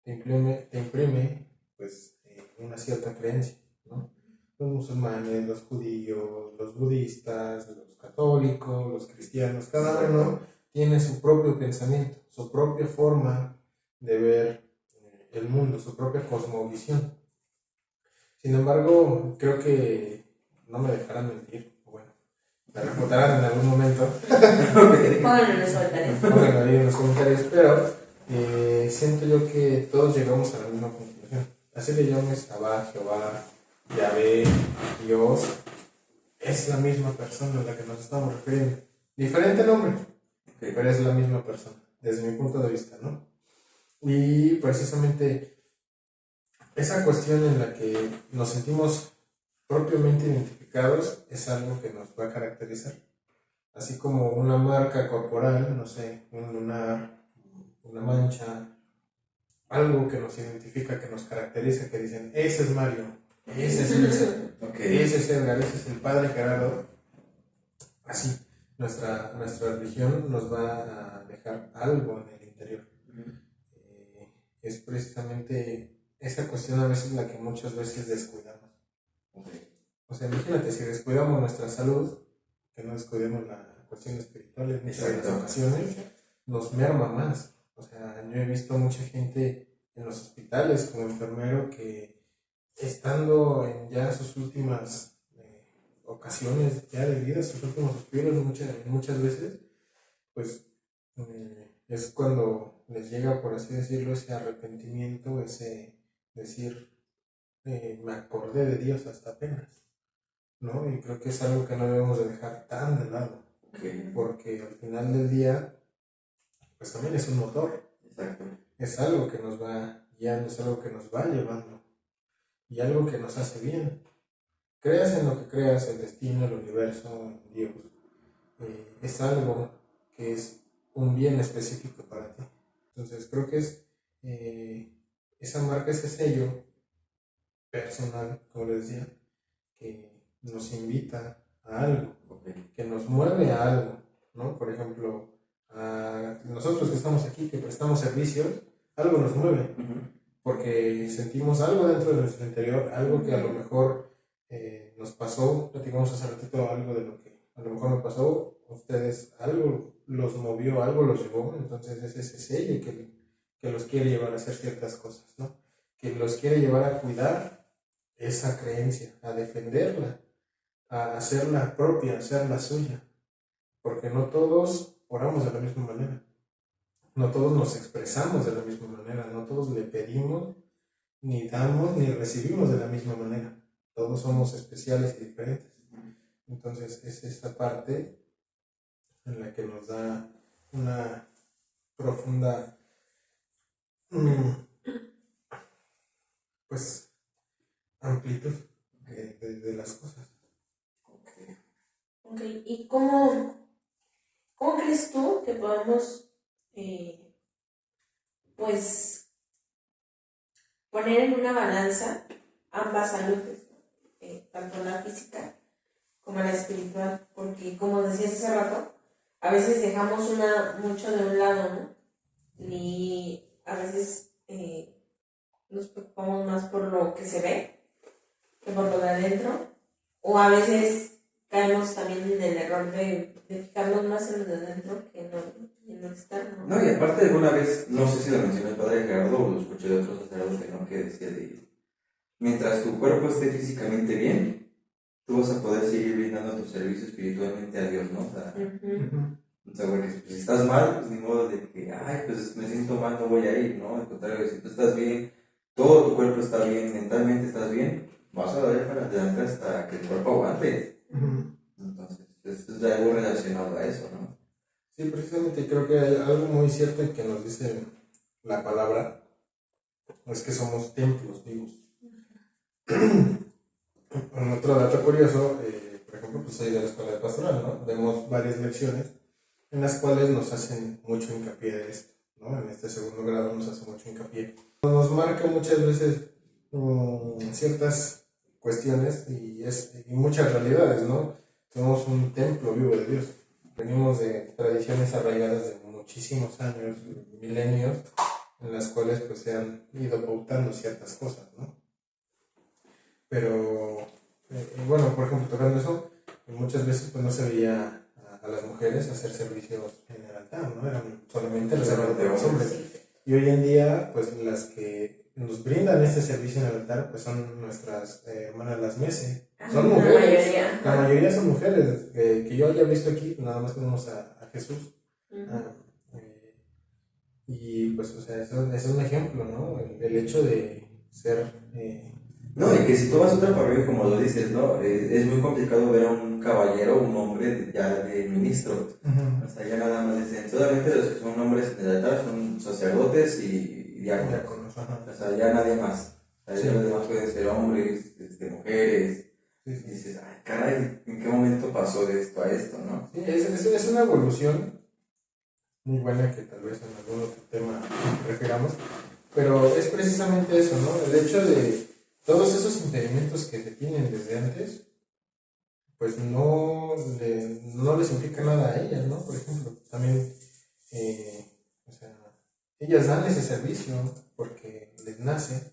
te imprime pues, una cierta creencia, ¿no? Los musulmanes, los judíos, los budistas, los católicos, los cristianos, cada uno tiene su propio pensamiento, su propia forma de ver el mundo, su propia cosmovisión. Sin embargo, creo que no me dejarán mentir, bueno, me refutarán en algún momento. Pónganlo en los comentarios. Pónganlo ahí en los comentarios, pero siento yo que todos llegamos a la misma conclusión. Así le llames Abba, Jehová, Yahvé, Dios, es la misma persona a la que nos estamos refiriendo. Diferente nombre, pero es la misma persona, desde mi punto de vista, ¿no? Y precisamente esa cuestión en la que nos sentimos propiamente identificados es algo que nos va a caracterizar. Así como una marca corporal, no sé, un lunar, una mancha, algo que nos identifica, que nos caracteriza, que dicen, ese es Mario, ese es Ilse, ese es Edgar, ese es el padre Gerardo. Así, nuestra religión nos va a dejar algo en el interior. Es precisamente esa cuestión a veces la que muchas veces descuidamos. O sea, imagínate, si descuidamos nuestra salud, que no descuidemos la cuestión espiritual en muchas de las ocasiones, nos merma más. O sea, yo he visto mucha gente en los hospitales como enfermero que estando en ya sus últimas ocasiones ya de vida, sus últimos suspiros muchas veces, pues es cuando les llega, por así decirlo, ese arrepentimiento, ese decir, me acordé de Dios hasta apenas, ¿no? Y creo que es algo que no debemos de dejar tan de lado, porque al final del día, pues también es un motor. Exacto. Es algo que nos va guiando, es algo que nos va llevando y algo que nos hace bien. Creas en lo que creas, el destino, el universo, Dios, es algo que es un bien específico para ti. Entonces creo que es esa marca, ese sello personal, como les decía, que nos invita a algo, que nos mueve a algo, ¿no? Por ejemplo, a nosotros que estamos aquí, que prestamos servicios, algo nos mueve, porque sentimos algo dentro de nuestro interior, algo que a lo mejor nos pasó. Platicamos hace ratito algo de lo que a lo mejor me pasó, ustedes algo los movió, algo los llevó, entonces es ese sello que los quiere llevar a hacer ciertas cosas, ¿no? Que los quiere llevar a cuidar esa creencia, a defenderla, a hacerla propia, a hacerla suya, porque no todos oramos de la misma manera, no todos nos expresamos de la misma manera, no todos le pedimos, ni damos, ni recibimos de la misma manera. Todos somos especiales y diferentes. Entonces es esta parte en la que nos da una profunda pues amplitud de las cosas. Ok, ¿y cómo crees tú que podemos pues poner en una balanza ambas saludes, tanto la física como la espiritual? Porque como decías hace rato, a veces dejamos mucho de un lado, ¿no? Y a veces nos preocupamos más por lo que se ve que por lo de adentro, o a veces caemos también en el error de fijarnos más en lo de adentro que en lo externo. No, y aparte de una vez, no sé si lo mencionó el padre Gerardo o lo escuché de otros sacerdotes, ¿no? Que decía mientras tu cuerpo esté físicamente bien, tú vas a poder seguir brindando tu servicio espiritualmente a Dios, ¿no? O sea, porque si estás mal, pues ni modo de que, ay, pues me siento mal, no voy a ir, ¿no? Al contrario, si tú estás bien, todo tu cuerpo está bien, mentalmente estás bien, vas a dar para adelante hasta que el cuerpo aguante. Entonces, es algo relacionado a eso, ¿no? Sí, precisamente creo que hay algo muy cierto que nos dice la palabra, es que somos templos vivos. Otro dato curioso, por ejemplo, pues soy de la escuela de pastoral, ¿no? Vemos varias lecciones en las cuales nos hacen mucho hincapié de esto, ¿no? En este segundo grado nos hace mucho hincapié. Nos marca muchas veces ciertas cuestiones y muchas realidades, ¿no? Somos un templo vivo de Dios. Venimos de tradiciones arraigadas de muchísimos años, milenios, en las cuales pues se han ido pautando ciertas cosas, ¿no? Pero, bueno, por ejemplo, tocando eso, muchas veces pues no se veía a las mujeres hacer servicios en el altar, ¿no? Eran solamente reservados para los hombres. Y hoy en día, pues las que nos brindan este servicio en el altar, pues son nuestras hermanas las Mese. Son mujeres. La mayoría son mujeres. Que yo haya visto aquí, nada más tenemos a Jesús. Y pues, o sea, eso es un ejemplo, ¿no? El hecho de ser... No, y que si tú vas a otra parroquia, como lo dices, ¿no? Es muy complicado ver a un caballero, un hombre ya de ministro. O sea, ya nada más dicen, solamente los que son hombres en el altar son sacerdotes y diáconos. O sea, ya nadie más. O sea, ya los demás pueden ser hombres, mujeres. Y dices, ay, caray, ¿en qué momento pasó de esto a esto, no? Sí, es una evolución muy buena que tal vez en algún otro tema refiramos, pero es precisamente eso, ¿no? El hecho de todos esos impedimentos que se tienen desde antes, pues no les implica nada a ellas, ¿no? Por ejemplo, también, o sea, ellas dan ese servicio porque les nace,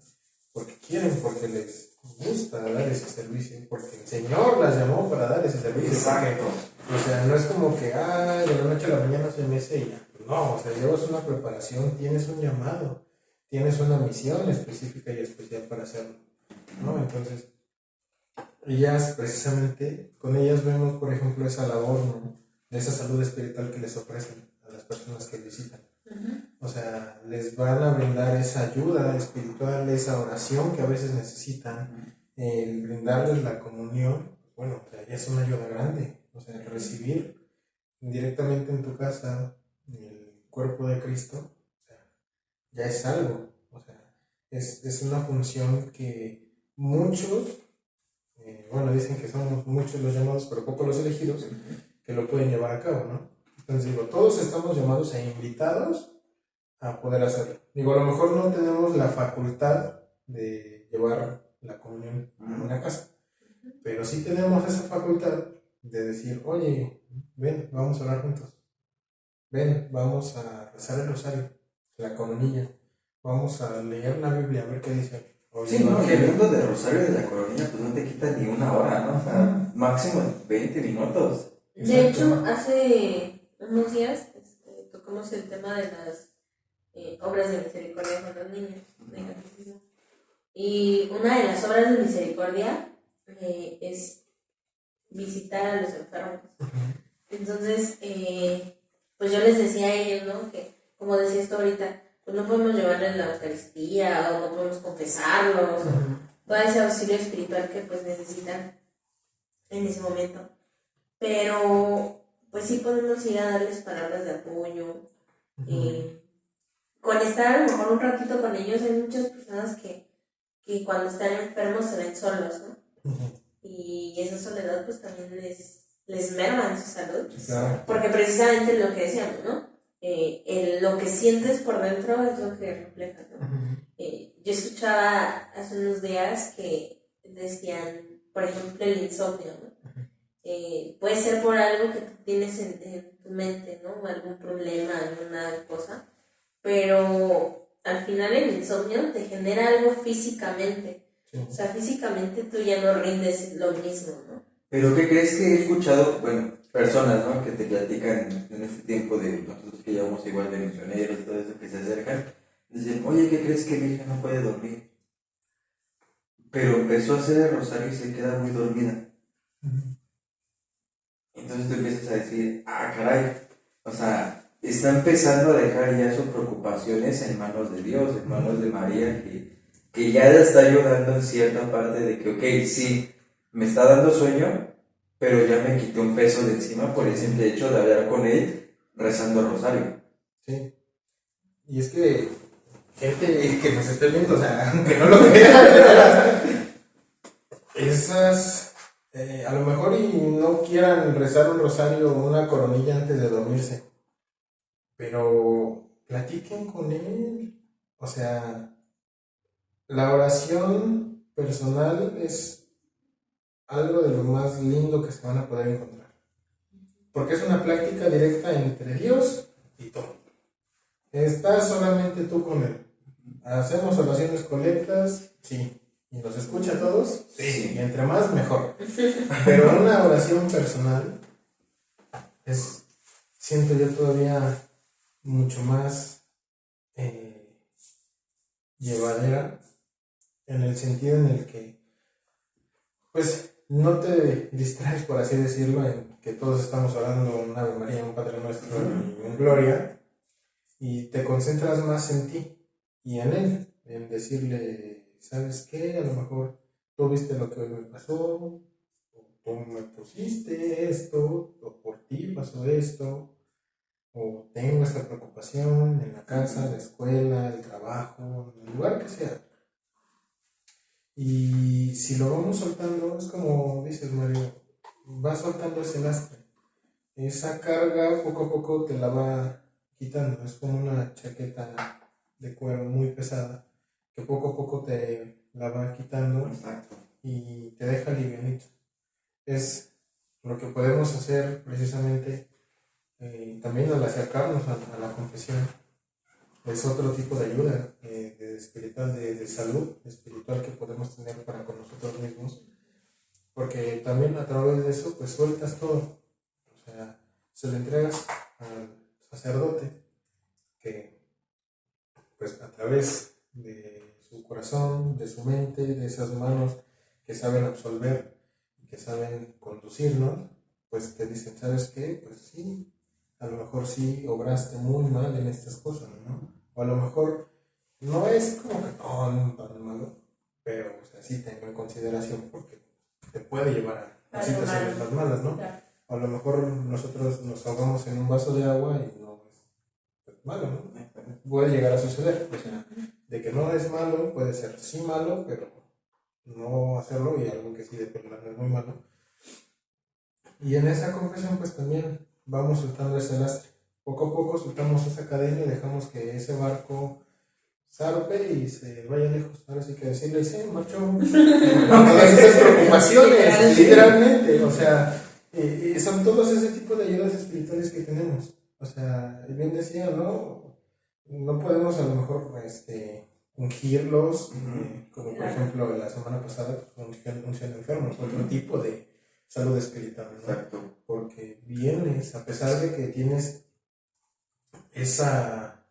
porque quieren, porque les gusta dar ese servicio, porque el Señor las llamó para dar ese servicio. Exacto. O sea, no es como que, de la noche a la mañana se me hace y ya. No, o sea, llevas una preparación, tienes un llamado, tienes una misión específica y especial para hacerlo, ¿no? Entonces, ellas, precisamente, con ellas vemos, por ejemplo, esa labor, ¿no? De esa salud espiritual que les ofrecen a las personas que visitan. O sea, les van a brindar esa ayuda espiritual, esa oración que a veces necesitan, el brindarles la comunión. Bueno, o sea, ya es una ayuda grande. O sea, el recibir directamente en tu casa el cuerpo de Cristo, o sea, ya es algo. O sea, es una función que muchos, dicen que somos muchos los llamados, pero pocos los elegidos, que lo pueden llevar a cabo, ¿no? Entonces digo, todos estamos llamados e invitados a poder hacerlo. Digo, a lo mejor no tenemos la facultad de llevar la comunión en una casa, pero sí tenemos esa facultad de decir, oye, ven, vamos a orar juntos. Ven, vamos a rezar el rosario, la coronilla. Vamos a leer la Biblia, a ver qué dice. Sí, no, que hablando de rosario de la coronilla, pues no te quita ni una hora, ¿no? O sea, máximo 20 minutos. De hecho, hace unos días tocamos el tema de las obras de misericordia con los niños de catecismo. Y una de las obras de misericordia es visitar a los enfermos. Entonces, pues yo les decía a ellos, ¿no? Que, como decías tú ahorita, pues no podemos llevarles la Eucaristía o no podemos confesarlos, todo ese auxilio espiritual que pues necesitan en ese momento. Pero pues sí podemos ir a darles palabras de apoyo. Con estar a lo mejor un ratito con ellos, hay muchas personas que cuando están enfermos se ven solos, ¿no? Y esa soledad pues también les merma en su salud. Claro. Porque precisamente lo que decíamos, ¿no? Lo que sientes por dentro es lo que reflejas, ¿no? Yo escuchaba hace unos días que decían, por ejemplo, el insomnio, ¿no? Puede ser por algo que tú tienes en tu mente, ¿no? Algún problema, alguna cosa, pero al final el insomnio te genera algo físicamente. Sí. O sea, físicamente tú ya no rindes lo mismo, ¿no? Pero ¿qué crees que he escuchado? Bueno, personas, ¿no? Que te platican en este tiempo de nosotros que llevamos igual de misioneros y todo eso, que se acercan, dicen, oye, ¿qué crees que mi hija no puede dormir? Pero empezó a hacer el rosario y se queda muy dormida. Entonces tú empiezas a decir, caray, o sea, está empezando a dejar ya sus preocupaciones en manos de Dios, en manos de María, que ya le está ayudando en cierta parte de que, ok, sí, me está dando sueño, pero ya me quité un peso de encima por el simple hecho de hablar con él rezando el rosario. Sí. Y es que gente que nos esté viendo, o sea, aunque no lo vea, esas, a lo mejor y no quieran rezar un rosario o una coronilla antes de dormirse, pero platiquen con él. O sea, la oración personal es algo de lo más lindo que se van a poder encontrar, porque es una práctica directa entre Dios y tú. Estás solamente tú con él. Hacemos oraciones colectas, sí. ¿Y nos escucha a todos? Sí. Y entre más, mejor. Pero una oración personal es, siento yo, todavía mucho más llevadera, en el sentido en el que, pues, no te distraes, por así decirlo, en que todos estamos orando un Ave María, un Padre Nuestro y un Gloria, y te concentras más en ti y en él, en decirle, ¿sabes qué? A lo mejor tú viste lo que hoy me pasó, o tú me pusiste esto, o por ti pasó esto, o tengo esta preocupación en la casa, la escuela, el trabajo, en el lugar que sea. Y si lo vamos soltando, es como dices, Mario, vas soltando ese lastre. Esa carga poco a poco te la va quitando. Es como una chaqueta de cuero muy pesada que poco a poco te la va quitando. Exacto. Y te deja livianito. Es lo que podemos hacer precisamente también al acercarnos a la confesión es otro tipo de ayuda de espiritual, de salud espiritual que podemos tener para con nosotros mismos, porque también a través de eso pues sueltas todo, o sea, se lo entregas al sacerdote que pues a través de su corazón, de su mente, de esas manos que saben absolver, que saben conducirnos, pues te dicen, ¿sabes qué? Pues sí, a lo mejor sí obraste muy mal en estas cosas, ¿no? O a lo mejor no es como que tan malo, pero o sea, sí tengo en consideración porque te puede llevar a situaciones más malas, ¿no? Claro. O a lo mejor nosotros nos ahogamos en un vaso de agua y no es pues, malo, ¿no? Puede llegar a suceder, o sea, de que no es malo, puede ser sí malo, pero no hacerlo y algo que sí de plano es muy malo. Y en esa confesión pues también vamos soltando ese lastre. Poco a poco soltamos esa cadena y dejamos que ese barco zarpe y se vaya lejos. Ahora sí que decirle, sí, marchó. Con todas esas preocupaciones, literalmente. O sea, son todos ese tipo de ayudas espirituales que tenemos. O sea, bien decía, ¿no? No podemos a lo mejor ungirlos, como por ejemplo la semana pasada, unción de enfermos, otro tipo de salud espiritual, ¿no? Exacto. Porque vienes, a pesar de que tienes esa,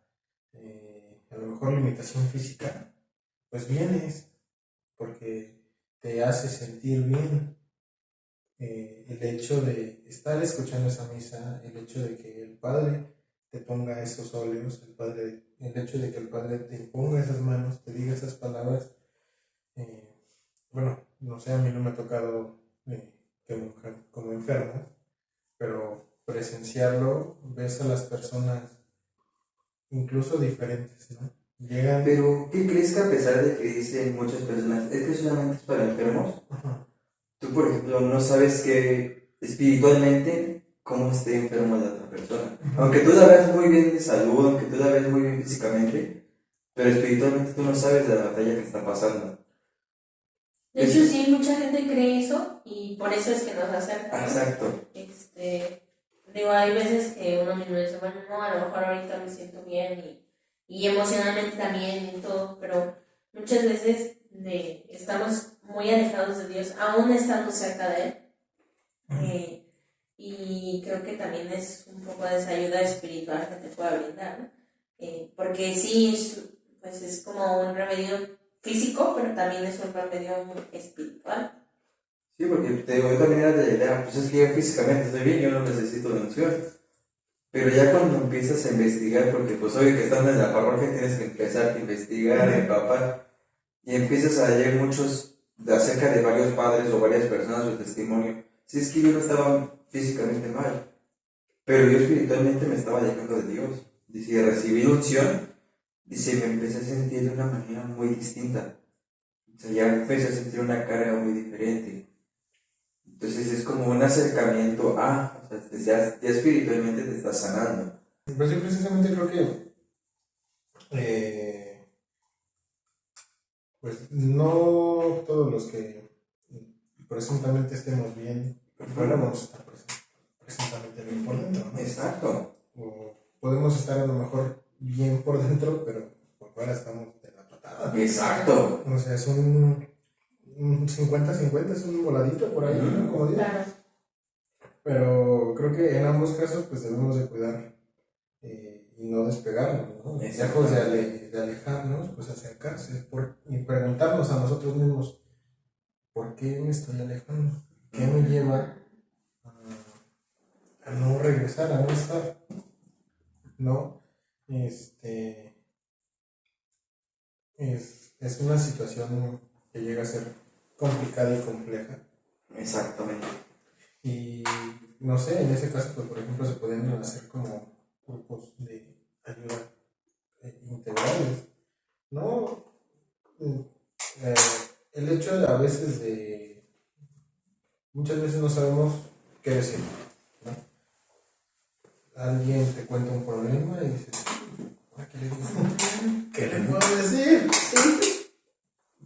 a lo mejor limitación física, pues vienes, porque te hace sentir bien. El hecho de estar escuchando esa misa, el hecho de que el Padre te ponga esos óleos, el hecho de que el Padre te ponga esas manos, te diga esas palabras, bueno, no sé, a mí no me ha tocado como enfermo, pero presenciarlo, ves a las personas incluso diferentes, ¿no? Llegan... Pero, ¿qué crees que a pesar de que dicen muchas personas, es que solamente es para enfermos? Ajá. Tú, por ejemplo, no sabes que espiritualmente cómo esté enfermo la otra persona. Aunque tú la veas muy bien de salud, aunque tú la veas muy bien físicamente, pero espiritualmente tú no sabes de la batalla que está pasando. De hecho, sí, mucha gente cree eso y por eso es que nos acercan. Exacto. Digo, hay veces que uno mismo dice, bueno, no, a lo mejor ahorita me siento bien y emocionalmente también y todo, pero muchas veces estamos muy alejados de Dios, aún estando cerca de Él. Y creo que también es un poco de esa ayuda espiritual que te pueda brindar, ¿no? Porque sí, pues es como un remedio físico, pero también es un remedio espiritual. Sí, porque te digo, yo también era de la idea, pues es que yo físicamente estoy bien, yo no necesito la unción. Pero ya cuando empiezas a investigar, porque pues obvio que estando en la parroquia tienes que empezar a investigar, empapar, y empiezas a leer muchos acerca de varios padres o varias personas su testimonio. Si es que yo no estaba físicamente mal, pero yo espiritualmente me estaba alejando de Dios. Dice, recibí la unción, dice, me empecé a sentir de una manera muy distinta. O sea, ya empecé a sentir una carga muy diferente. Entonces es como un acercamiento o sea, ya espiritualmente te estás sanando. Pues yo precisamente creo que pues no todos los que presuntamente estemos bien por fuera vamos a estar presuntamente bien por dentro, ¿no? Exacto. O podemos estar a lo mejor bien por dentro, pero por fuera estamos de la patada. Exacto. O sea, es un 50-50, es un voladito por ahí, ¿no? Como digo. Claro. Pero creo que en ambos casos pues debemos de cuidar y no despegarnos, ¿no? Lejos de alejarnos, pues acercarse y preguntarnos a nosotros mismos, ¿por qué me estoy alejando? ¿Qué me lleva a no regresar, a no estar? ¿No? Es una situación que llega a ser complicada y compleja. Exactamente. Y no sé, en ese caso, pues por ejemplo, se pueden hacer como grupos de ayuda integrales, ¿no? El hecho de muchas veces no sabemos qué decir, ¿no? Alguien te cuenta un problema y dices, ¿qué le digo? ¿Qué le puedo decir? Sí.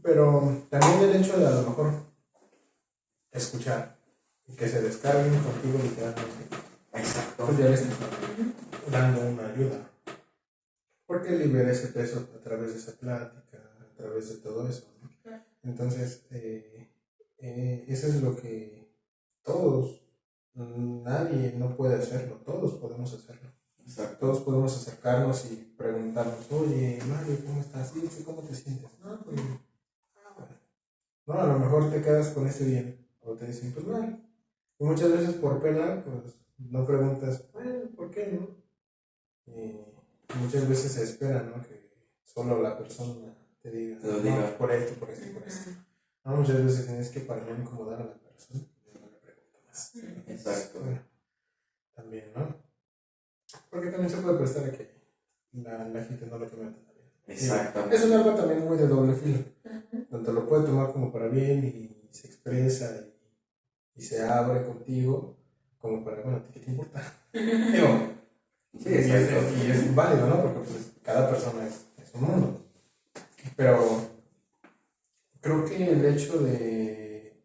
Pero también el hecho de a lo mejor escuchar y que se descarguen contigo literalmente. Exacto. Pues ya le estás dando una ayuda. Porque libera ese peso a través de esa plática, a través de todo eso, ¿no? Entonces, eso es lo que todos, nadie no puede hacerlo, todos podemos hacerlo. Exacto. Todos podemos acercarnos y preguntarnos, oye, Mario, ¿cómo estás? Sí, ¿cómo te sientes? No, pues, no, a lo mejor te quedas con ese bien, o te dicen, pues mal. Y muchas veces por pena, pues no preguntas, bueno, ¿por qué no? Y muchas veces se espera, ¿no? Que solo la persona te diga, Te lo diga. no, por esto, por esto, por esto. No, muchas veces tienes que para no incomodar a la persona, yo no le pregunto más. Exacto. Bueno, también, ¿no? Porque también se puede prestar a que la gente no lo tome tan bien. Exactamente. Es un arma también muy de doble filo. Tanto lo puede tomar como para bien y se expresa y se abre contigo, como para, bueno, ¿qué te importa? Digo, Sí, exacto. y es válido, ¿no? Porque pues, cada persona es un mundo. Pero creo que el hecho de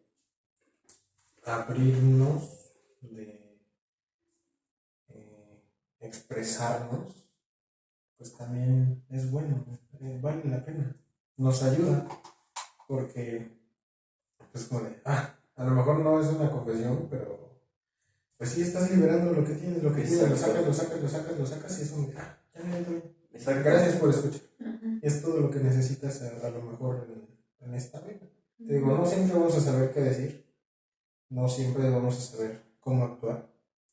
abrirnos, de expresarnos, pues también es bueno, vale la pena, nos ayuda, porque pues como de, a lo mejor no es una confesión, pero pues sí estás liberando lo que tienes, lo sacas y es un, ya me entro. Exacto. Gracias por escuchar. Es todo lo que necesitas a lo mejor en esta vida. Te digo, no siempre vamos a saber qué decir, no siempre vamos a saber cómo actuar.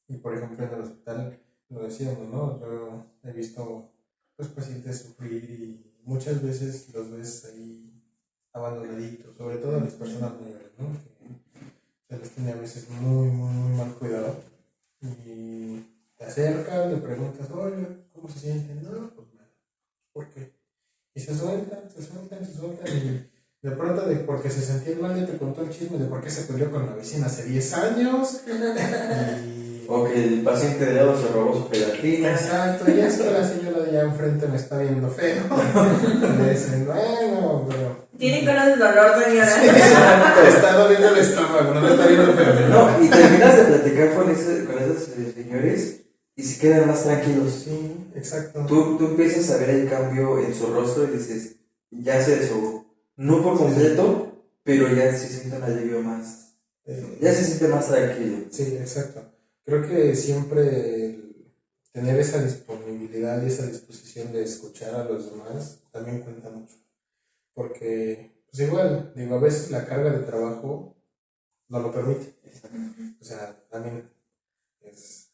Y por ejemplo en el hospital lo decíamos, ¿no? Yo he visto pues pacientes sufrir y muchas veces los ves ahí abandonaditos, sobre todo las personas mayores, ¿no? Que se les tiene a veces muy, muy, muy mal cuidado. Y te acercas, le preguntas, oye, ¿cómo se sienten? No, pues mal. ¿Por qué? Y se sueltan, y de pronto porque se sentían mal ya te contó el chisme de por qué se peleó con la vecina hace 10 años. O que el paciente de lado se robó su gelatina. Exacto, y es que la señora de allá enfrente me está viendo feo. Le dicen, bueno, pero... Tiene cara de dolor, señora. Te está doliendo el estómago, no me está viendo feo. No, y terminas de platicar con esos señores y se quedan más tranquilos. Sí, exacto. Tú empiezas a ver el cambio en su rostro y dices, ya se desahogó. No por completo, pero ya se siente un alivio más. Ya se siente más tranquilo. Sí, exacto. Creo que siempre tener esa disponibilidad y esa disposición de escuchar a los demás también cuenta mucho. Porque, pues igual, digo, a veces la carga de trabajo no lo permite. O sea, también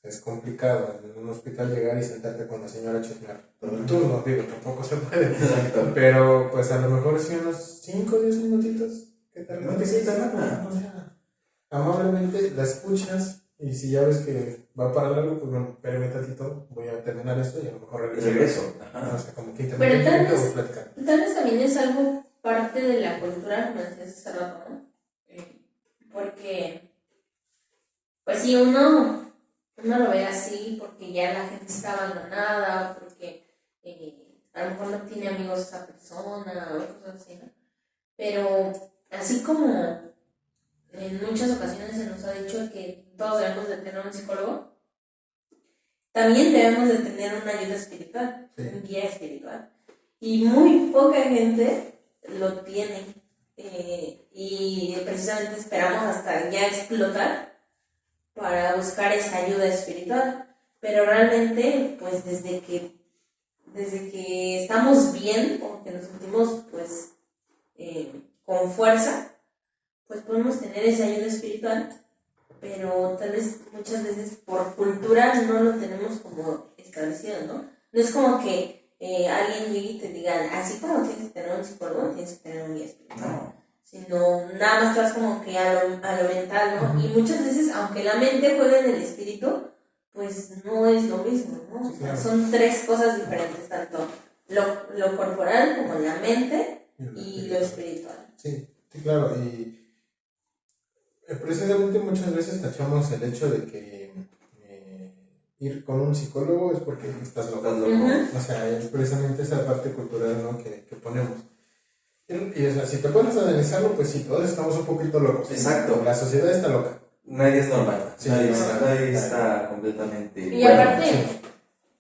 es complicado en un hospital llegar y sentarte con la señora a chismear todo el turno, digo, tampoco se puede. Exacto. Pero, pues a lo mejor sí unos 5 o 10 minutitos que te No necesitas nada. o sea, amablemente la escuchas y si ya ves que va para largo, pues bueno, espérame tantito, voy a terminar esto y a lo mejor Regreso. Ajá. O sea, como que Pero tal vez- voy platicando. Tal vez también es algo parte de la cultura, como decías hace rato, ¿no? Porque, pues si uno lo ve así, porque ya la gente está abandonada, porque a lo mejor no tiene amigos esa persona, o cosas así, ¿no? Pero así como en muchas ocasiones se nos ha dicho que todos debemos de tener un psicólogo, también debemos de tener una ayuda espiritual, Sí. un guía espiritual. Y muy poca gente lo tiene. Y precisamente esperamos hasta ya explotar para buscar esa ayuda espiritual. Pero realmente, pues desde que estamos bien o que nos sentimos pues con fuerza, pues podemos tener esa ayuda espiritual, pero tal vez muchas veces por cultura no lo tenemos como establecido, ¿no? No es como que alguien llegue y te diga, así como tienes que tener un psicólogo, tienes que tener un guía espiritual. No. Sino nada más estás como que a lo mental, ¿no? Y muchas veces, aunque la mente juegue en el espíritu, pues no es lo mismo, ¿no? Sí, claro. Son tres cosas diferentes, tanto lo corporal como la mente y lo espiritual. Sí, sí, claro. Y precisamente muchas veces tachamos el hecho de que ir con un psicólogo es porque estás loco. O sea, es precisamente esa parte cultural, ¿no? que ponemos. Y o sea, si te pones a analizarlo, pues sí, todos estamos un poquito locos. Exacto. La sociedad está loca. nadie es normal. Sí, nadie, no, nadie está completamente. Y bueno. aparte,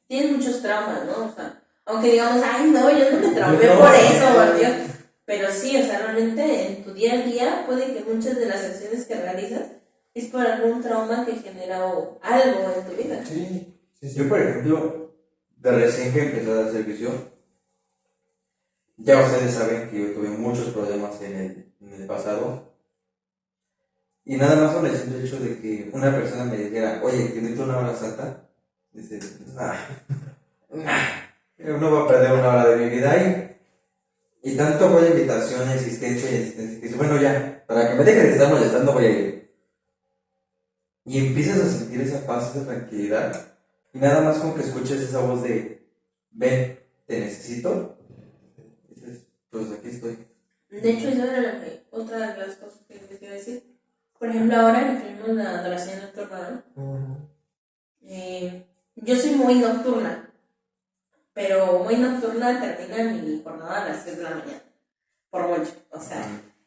tienen muchos traumas, ¿no? O sea, aunque digamos, ay, no, yo no me traumé No, por sí. eso, Dios. Pero sí, o sea, realmente en tu día a día puede que muchas de las acciones que realizas es por algún trauma que generó algo en tu vida. Sí, sí, sí. Yo, por ejemplo, de recién que empecé a dar servicio, ya ustedes saben que yo tuve muchos problemas en el pasado. Y nada más con el simple hecho de que una persona me dijera, oye, te invito a una hora santa, dices, no voy a perder una hora de mi vida ahí. Y tanto fue la invitación, la insistencia y insistencia, que dice, bueno, ya, para que me dejen de estar molestando, voy a ir. Y empiezas a sentir esa paz, esa tranquilidad, y nada más con que escuches esa voz de, ven, te necesito, dices, pues aquí estoy. De hecho, eso era otra de las cosas que les iba a decir. Por ejemplo, ahora que tuvimos la adoración nocturna, ¿no? Yo soy muy nocturna, pero muy nocturna termina mi jornada a las 3 de la mañana, por mucho. O sea,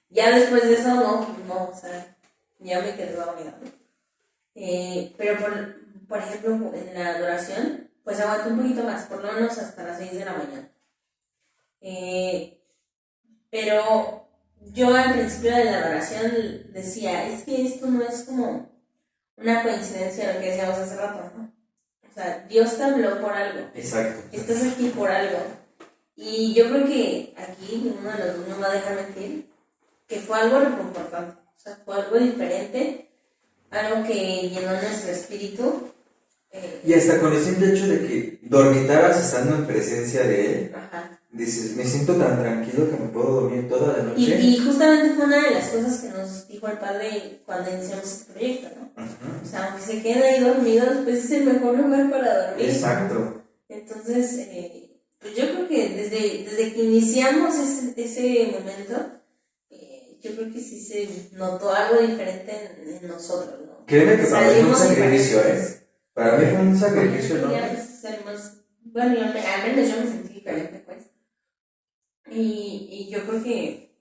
ya después de eso, no, o sea, ya me quedé dormida, ¿no? Pero por ejemplo, en la adoración, pues aguanto un poquito más, por lo menos hasta las 6 de la mañana. Pero yo al principio de la adoración decía, es que esto no es como una coincidencia de lo que decíamos hace rato, ¿no? O sea, Dios te habló por algo. Exacto. Estás aquí por algo. Y yo creo que aquí ninguno de los dos me va a dejar mentir que fue algo reconfortante. O sea, fue algo diferente, algo que llenó nuestro espíritu. Y hasta con el simple hecho de que dormitaras estando en presencia de él, Ajá. dices, me siento tan tranquilo que me puedo dormir toda la noche. Y justamente fue una de las cosas que nos dijo el padre cuando iniciamos este proyecto, ¿no? Ajá. O sea, aunque se queden ahí dormidos, pues es el mejor lugar para dormir. Exacto. Entonces, pues yo creo que desde que iniciamos ese momento, yo creo que sí se notó algo diferente en nosotros, ¿no? Créeme que para mí fue un Salimos sacrificio, diferentes. Para mí fue un sacrificio, ¿no? Ya, pues, salimos, bueno, al menos yo me sentí diferente, pues. Y yo creo que,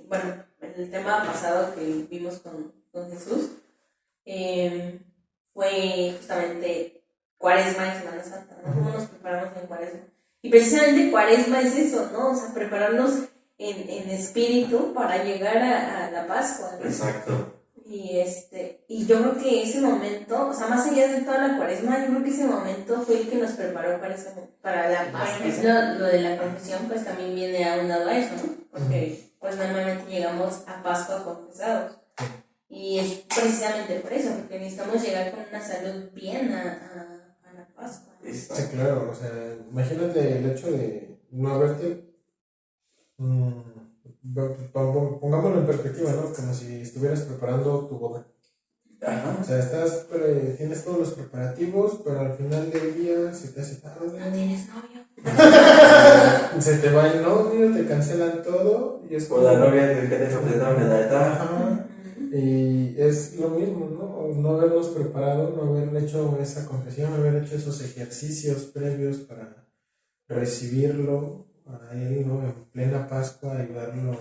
bueno, el tema pasado que vimos con Jesús fue justamente Cuaresma y Semana Santa, ¿no? Cómo nos preparamos en Cuaresma. Y precisamente Cuaresma es eso, ¿no? O sea, prepararnos en espíritu para llegar a la Pascua, ¿no? Exacto. Y yo creo que ese momento, o sea, más allá de toda la Cuaresma, yo creo que ese momento fue el que nos preparó para la Pascua. Por ejemplo, lo de la confesión, pues también viene aunado a eso, ¿no? Porque pues normalmente llegamos a Pascua confesados. Y es precisamente por eso, porque necesitamos llegar con una salud bien a la Pascua, ¿no? Sí, claro, o sea, imagínate el hecho de no haberte, pongámoslo en perspectiva, ¿no? Como si estuvieras preparando tu boda. Ajá. O sea, tienes todos los preparativos, pero al final del día se te hace tarde. No tienes novio. Se te va el novio, te cancelan todo y es Con la novia que te completaron en la etapa. Ajá. Y es lo mismo, ¿no? No habernos preparado, no haber hecho esa confesión, no haber hecho esos ejercicios previos para recibirlo a él, ¿no? En plena Pascua y verlo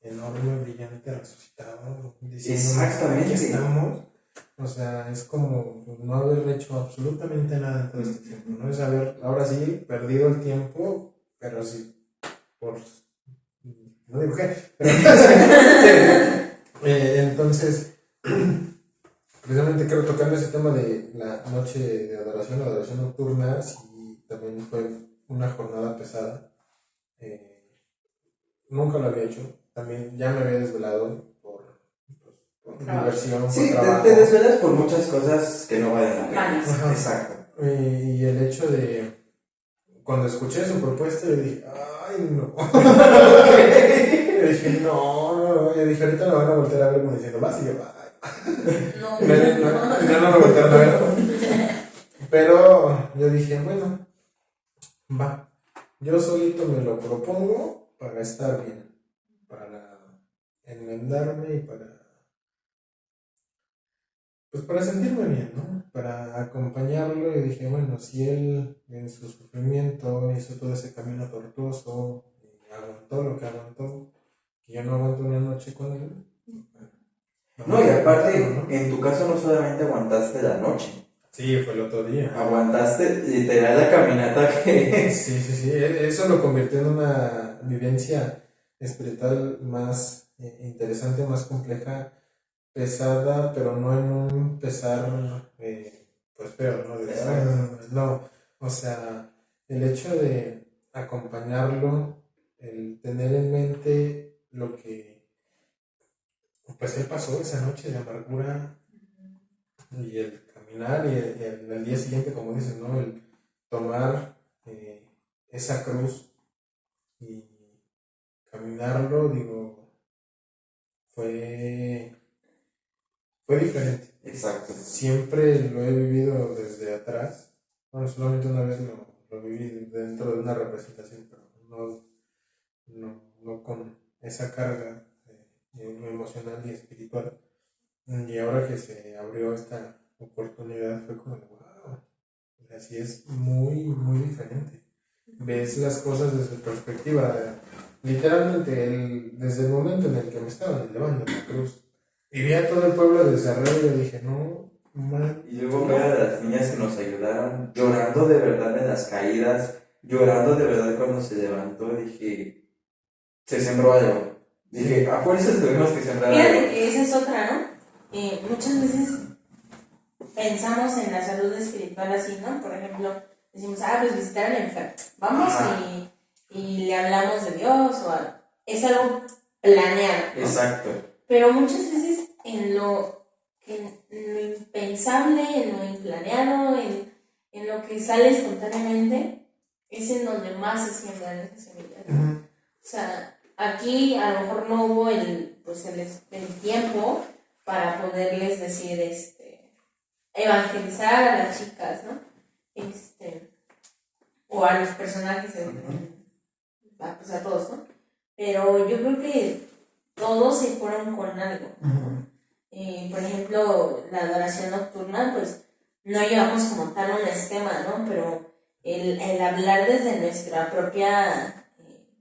enorme, brillante, resucitado, diciendo aquí estamos. O sea, es como no haber hecho absolutamente nada en todo este tiempo, ¿no? Es haber, ahora sí, perdido el tiempo, pero sí, no dibujé, pero entonces, precisamente creo tocando ese tema de la noche de adoración, la adoración nocturna, sí, también fue una jornada pesada. Nunca lo había hecho, también ya me había desvelado por diversión, por Sí, trabajo. te desvelas por muchas cosas que no valen la pena. Ajá. Exacto. Y el hecho de, cuando escuché su propuesta, yo dije, ay, no. Yo dije, no, yo dije, ahorita me van a voltear a ver como diciendo, vas y yo, ay. No No me voltearon a ver. Pero yo dije, bueno, va. Yo solito me lo propongo para estar bien, para enmendarme y para sentirme bien, ¿no? Para acompañarlo. Y dije, bueno, si él en su sufrimiento hizo todo ese camino tortuoso y aguantó lo que aguantó, que yo no aguanto una noche con él, bueno, No, y aparte, ¿no? en tu caso no solamente aguantaste la noche, Sí, fue el otro día. aguantaste literal la caminata que... Sí, eso lo convirtió en una vivencia espiritual más interesante, más compleja, pesada, pero no en un pesar, pues feo, ¿no? No, o sea, el hecho de acompañarlo, el tener en mente lo que, pues él pasó esa noche de amargura y el caminar y al día siguiente, como dices, ¿no? El tomar esa cruz y caminarlo, digo, fue, fue diferente. Exacto. Siempre lo he vivido desde atrás. Bueno, solamente una vez lo viví dentro de una representación, pero no con esa carga emocional y espiritual. Y ahora que se abrió esta oportunidad fue como, wow, así es muy diferente. Ves las cosas desde perspectiva. Literalmente, desde el momento en el que me estaban elevando en la cruz, y vi a todo el pueblo de Desarrollo y dije, no, man. Y luego ver a las niñas que nos ayudaron, llorando de verdad en las caídas, llorando de verdad cuando se levantó, dije, se sembró algo. Dije, a fuerzas tuvimos que sembrar Fíjate algo. que esa es otra, ¿no? Muchas veces pensamos en la salud espiritual así, ¿no? Por ejemplo, decimos, pues visitar al enfermo. Vamos y le hablamos de Dios es algo planeado, ¿no? Exacto. Pero muchas veces en lo impensable, en lo implaneado, en lo que sale espontáneamente, es en donde más se siembran esas semillas, ¿no? O sea, aquí a lo mejor no hubo el tiempo para poderles decir, evangelizar a las chicas, ¿no? O a los personajes, pues a todos, ¿no? Pero yo creo que todos se fueron con algo. Por ejemplo, la adoración nocturna, pues no llevamos como tal un esquema, ¿no? Pero el hablar desde nuestra propia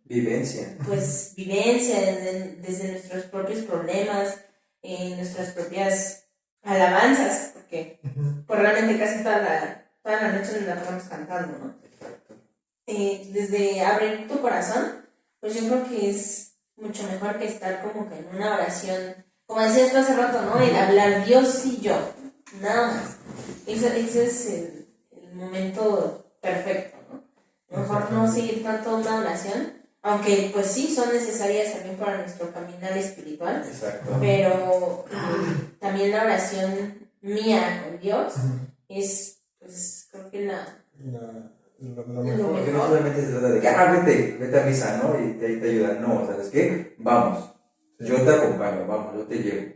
vivencia, desde nuestros propios problemas, nuestras propias alabanzas, porque pues realmente casi toda la noche nos la estamos cantando, ¿no? Desde abrir tu corazón, pues yo creo que es mucho mejor que estar como que en una oración, como decías tú hace rato, ¿no? El hablar Dios y yo, nada más. Ese es el momento perfecto, ¿no? Mejor no seguir tanto una oración, aunque pues sí son necesarias también para nuestro caminar espiritual. Exacto. Pero también la oración mía con Dios es, pues creo que lo mejor. Porque no solamente se trata de que, vete a misa, ¿no? Y ahí te ayudan. No, ¿sabes qué? Vamos, yo te acompaño, vamos, yo te llevo.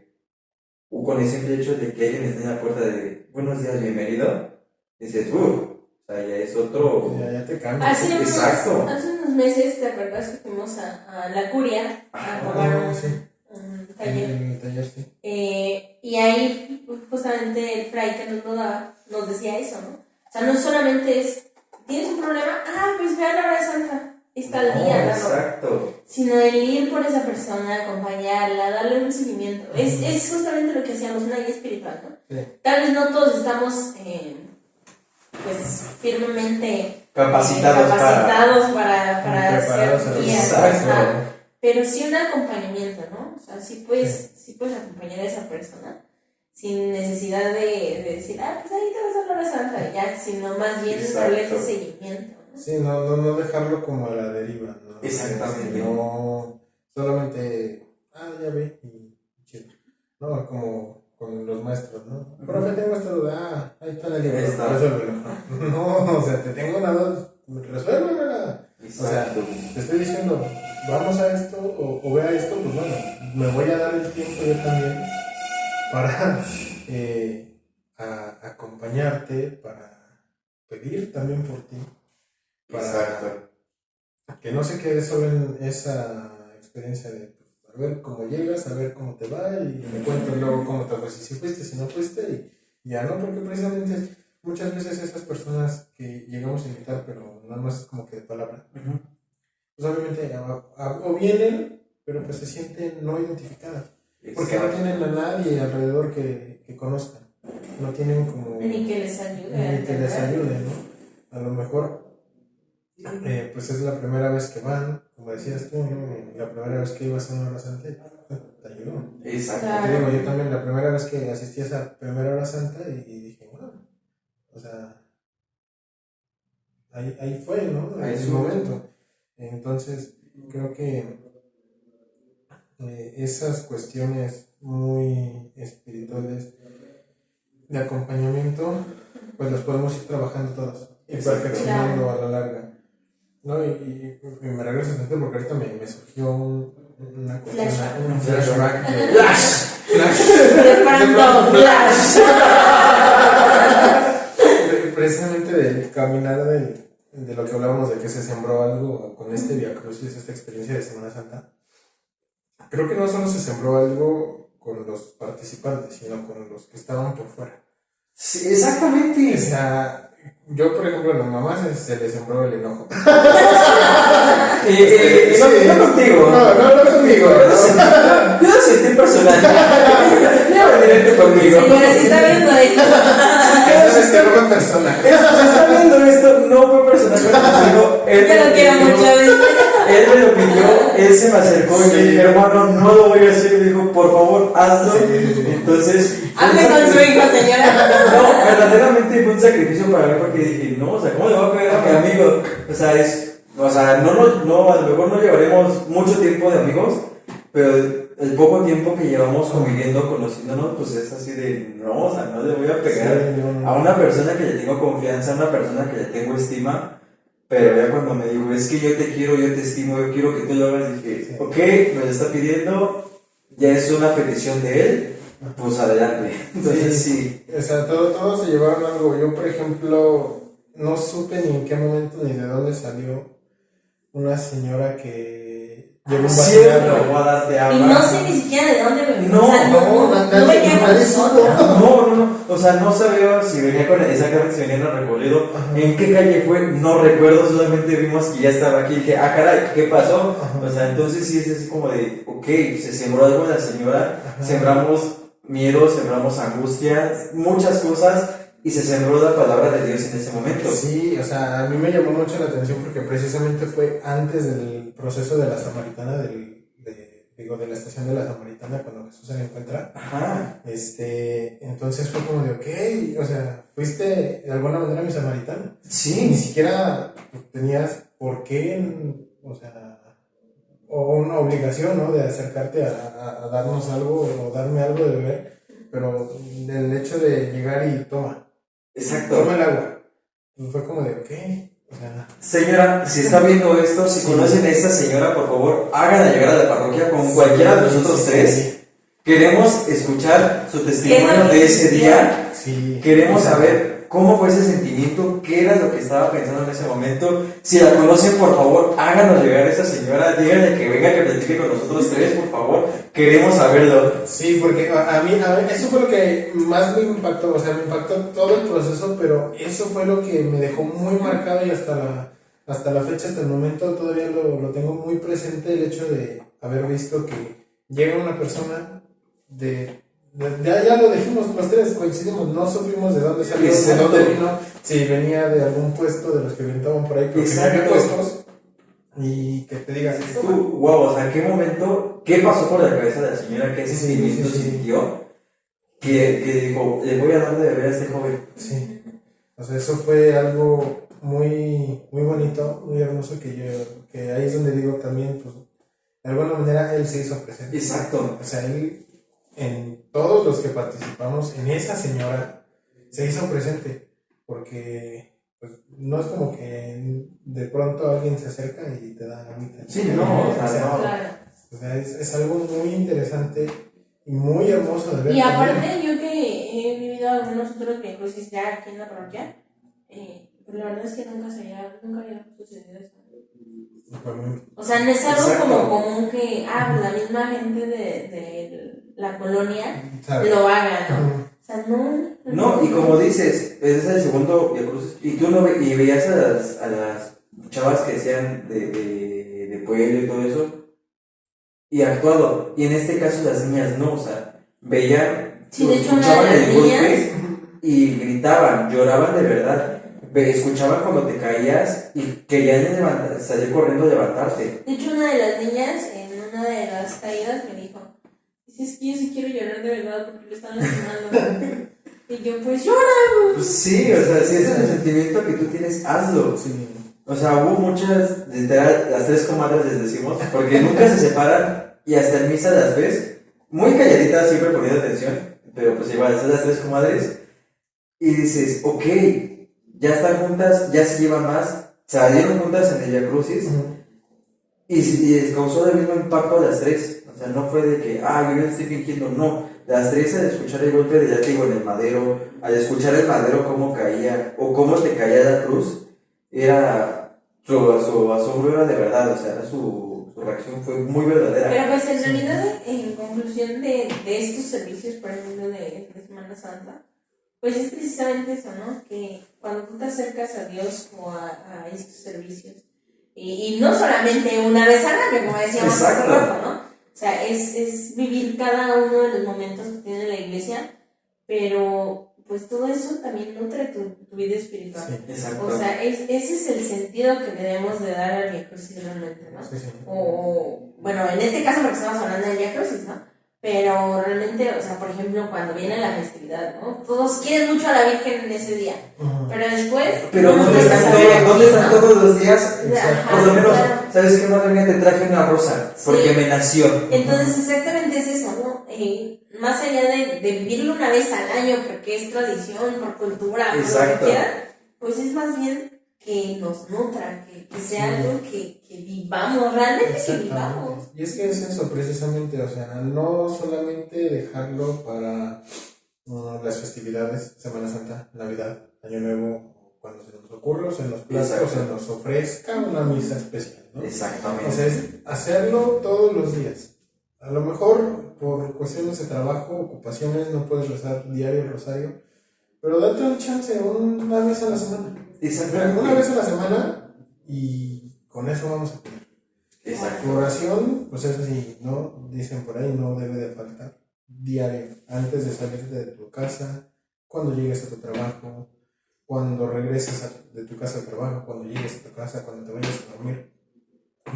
O con el simple hecho de que alguien esté en la puerta de buenos días, bienvenido, dices, o sea, ya es otro. Ya te cambia. Hace Exacto. unos meses, ¿te acuerdas que fuimos a la Curia a tomar un taller? El taller, sí. Y ahí, justamente el fray que nos lo daba, nos decía eso, ¿no? O sea, no solamente es, ¿tienes un problema? Pues ve a la hora santa, está al día, ¿no? Exacto. Sino el ir por esa persona, acompañarla, darle un seguimiento. Es justamente lo que hacíamos, una guía espiritual, ¿no? Sí. Tal vez no todos estamos, pues, firmemente Capacitados para ser guías, exacto. pero sí un acompañamiento, ¿no? O sea, sí puedes acompañar a esa persona sin necesidad de decir, pues ahí te vas a la hora santa, ya, sino más bien darle ese seguimiento, ¿no? Sí, no dejarlo como a la deriva, ¿no? Exactamente. No solamente, ya ve, y chido. No, como con los maestros, ¿no? Profe, tengo esta duda, ahí está el libro, resuélvelo. No, o sea, te tengo una duda, resuélvela. O sea, te estoy diciendo, vamos a esto o ve a esto, pues bueno, me voy a dar el tiempo yo también para acompañarte, para pedir también por ti, para que no se quede solo en esa experiencia de a ver cómo llegas, a ver cómo te va y me cuentas luego cómo te fue, si fuiste, si no fuiste y ya no, porque precisamente muchas veces esas personas que llegamos a invitar pero nada más es como que de palabra, pues obviamente o vienen pero pues se sienten no identificadas Porque no tienen a nadie alrededor que conozcan. No tienen como... Ni que les ayude. Ni que les ayude, ¿no? A lo mejor, pues es la primera vez que van, como decías tú, ¿no? La primera vez que ibas a una hora santa, te ayudó. Exacto. Claro. Te digo, yo también la primera vez que asistí a esa primera hora santa y dije, bueno, o sea, ahí fue, ¿no? En Ahí ese estuvo. momento. Entonces, creo que esas cuestiones muy espirituales de acompañamiento, pues las podemos ir trabajando todas y Exacto. perfeccionando a la larga. ¿No? Y me regreso a sentir porque ahorita me surgió una cuestión, un flashback de De pronto, flash. precisamente del caminar de lo que hablábamos de que se sembró algo con este Via Crucis, esta experiencia de Semana Santa. Creo que no solo se sembró algo con los participantes, sino con los que estaban por fuera. Sí, exactamente. O sea, yo por ejemplo a la mamá se le sembró el enojo. No contigo. No conmigo. Yo lo sentí personal. No directo conmigo. Señora, si está viendo esto. Entonces te fue persona. Si está viendo esto, no fue personal conmigo. Él Yo lo quiero mucho. Él me lo pidió, él se me acercó y me dijo, hermano, no lo voy a hacer. Me dijo, por favor, hazlo. Entonces. Hable con su hijo, señora. No, verdaderamente fue un sacrificio para mí porque dije, no, o sea, ¿cómo le voy a pegar a mi amigo? O sea, a lo mejor no llevaremos mucho tiempo de amigos, pero el poco tiempo que llevamos conviviendo, conociéndonos, pues es así de, no, o sea, no le voy a pegar a una persona que le tengo confianza, a una persona que le tengo estima, pero ya cuando me dijo, es que yo te quiero, yo te estimo, yo quiero que tú lo hagas, dije, ok, me lo está pidiendo, ya es una petición de él, pues adelante. Entonces sí. O sea, todos se llevaron algo. Yo, por ejemplo, no supe ni en qué momento ni de dónde salió una señora que llevó un Cierto, voy a darte Y agua. no sé ni siquiera de dónde venía. No, O sea, no venía con nosotros. No, o sea, no sabía si venía con exactamente si venía en el recorrido, en qué calle fue, no recuerdo, solamente vimos que ya estaba aquí y dije, ah, caray, ¿qué pasó? O sea, entonces sí es así como de, ok, se sembró algo en la señora, sembramos miedo, sembramos angustia, muchas cosas, y se sembró la palabra de Dios en ese momento. Sí, o sea, a mí me llamó mucho la atención porque precisamente fue antes del proceso de la Samaritana, de la estación de la Samaritana, cuando Jesús se la encuentra. Ajá. Entonces fue como de, ok, o sea, fuiste de alguna manera mi samaritano. Ni Sí, siquiera tenías por qué, o sea, o una obligación, ¿no? De acercarte a darnos algo o darme algo de beber, pero el hecho de llegar y toma exacto. el agua, pues fue como de, ok, o sea, Señora, si está viendo esto, si conocen a esta señora, por favor, háganla llegar a la parroquia con cualquiera de nosotros tres. Queremos escuchar su testimonio de ese día. Sí. Queremos saber cómo fue ese sentimiento, qué era lo que estaba pensando en ese momento. Si la conocen, por favor, háganos llegar a esa señora. Díganle que venga, que platique con nosotros tres, por favor. Queremos saberlo. Sí, porque a mí, eso fue lo que más me impactó, o sea, me impactó todo el proceso, pero eso fue lo que me dejó muy marcado y hasta la fecha, hasta el momento, todavía lo tengo muy presente, el hecho de haber visto que llega una persona ya lo dijimos, los tres coincidimos, no supimos de dónde salió, Exacto. de dónde vino, si venía de algún puesto de los que inventaban por ahí, porque no había Exacto. puestos, y que te digas, Tú, wow, o sea, ¿qué momento, qué pasó por la cabeza de la señora? ¿Qué sentimiento sí. sintió? Que dijo, le voy a dar de beber a este joven. sí, o sea, eso fue algo muy, muy bonito, muy hermoso, que ahí es donde digo también, pues, de alguna manera él se hizo presente. Exacto. O sea, él, en todos los que participamos, en esa señora, se hizo presente, porque pues, no es como que de pronto alguien se acerca y te da agüita. Sí, no, o sea, no. Claro. O sea, es algo muy interesante y muy hermoso de ver. Y también. aparte, yo que he vivido algunos otros viacrucis ya aquí en la parroquia, pues la verdad es que nunca había sucedido eso. Fue muy- O sea, no es algo Exacto. como común que la misma gente de la colonia ¿sabes? lo haga, ¿no? Ujú. O sea, no. No, y como dices, ese es el segundo Via Crucis, y tú no y veías a las chavas que decían de pueblo y todo eso, y actuado. Y en este caso las niñas no, o sea, veían, Sí, de hecho, una escuchaban de las el golpe niñas- y gritaban, lloraban de verdad. Escuchaban cuando te caías y querían salir corriendo a levantarte. De hecho, una de las niñas en una de las caídas me dijo, "Si es que yo sí quiero llorar de verdad porque lo están lastimando". Y yo, pues llora. Pues sí, o sea, si ese es el sentimiento que tú tienes, hazlo. Sí. O sea, hubo muchas, literal, las tres comadres les decimos, porque nunca se separan y hasta en misa las ves, muy calladitas, siempre poniendo atención, pero pues igual, son las tres comadres, y dices, ok, ya están juntas, ya se llevan más, salieron juntas en el Via Crucis, y les causó el mismo impacto a las tres. O sea, no fue de que, yo no estoy fingiendo, no. Las tres al escuchar el golpe de, ya te digo, en el madero, al escuchar el madero cómo caía, o cómo te caía la cruz, era, su asombro era de verdad, o sea, era su reacción fue muy verdadera. Pero pues en realidad, en conclusión de estos servicios, por ejemplo, de Semana Santa, pues es precisamente eso, ¿no? Que cuando tú te acercas a Dios o a estos servicios, y no solamente una vez al año, como decíamos hace Exacto. rato, ¿no? O sea, es vivir cada uno de los momentos que tiene la iglesia, pero pues todo eso también nutre tu vida espiritual. Sí, Exacto. O sea, ese es el sentido que le debemos de dar al Via Crucis realmente, ¿no? Sí, sí. O, bueno, en este caso porque estamos hablando del Via Crucis, ¿no? Pero realmente, o sea, por ejemplo, cuando viene la festividad, ¿no? Todos quieren mucho a la Virgen en ese día, pero después... Pero no ¿dónde nos están, vamos a ver ¿dónde aquí, están ¿no? todos los días? Ajá, Por lo menos, claro. ¿sabes qué, madre mía? Te traje una rosa, porque Sí. me nació. Entonces, exactamente es eso, ¿no? Más allá de vivirlo una vez al año, porque es tradición, por cultura, por lo Exacto. que quieran, pues es más bien que nos nutra, que sea Sí. algo que vivamos, realmente que vivamos. Y es que es eso precisamente, o sea, no solamente dejarlo para las festividades, Semana Santa, Navidad, Año Nuevo, cuando se nos ocurra, o se nos plazca, o Exacto. se nos ofrezca una misa especial, ¿no? Exactamente. O sea, es hacerlo todos los días. A lo mejor por cuestiones de trabajo, ocupaciones, no puedes rezar diario el rosario, pero date un chance una vez a la semana. Exactamente. Una vez a la semana y con eso vamos a cumplir. Exacto. Tu oración, pues eso sí, ¿no? Dicen por ahí, no debe de faltar. Diario, antes de salir de tu casa, cuando llegues a tu trabajo, cuando regreses de tu casa al trabajo, cuando llegues a tu casa, cuando te vayas a dormir.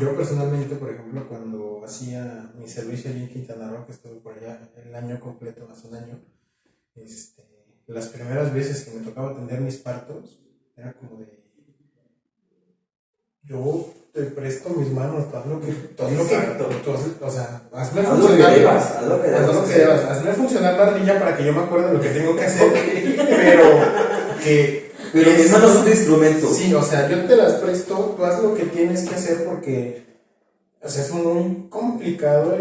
Yo personalmente, por ejemplo, cuando hacía mi servicio allí en Quintana Roo, que estuve por allá el año completo, más un año, las primeras veces que me tocaba atender mis partos, era como de, yo te presto mis manos, haz lo que Exacto. o sea, hazme Haz lo que funcionar, debas, haz lo que haz lo debas. que debas, hazme funcionar la ardilla para que yo me acuerde de lo que tengo que hacer, pero que no es un instrumento. sí, o sea, yo te las presto, tú haz lo que tienes que hacer porque, o sea, es muy complicado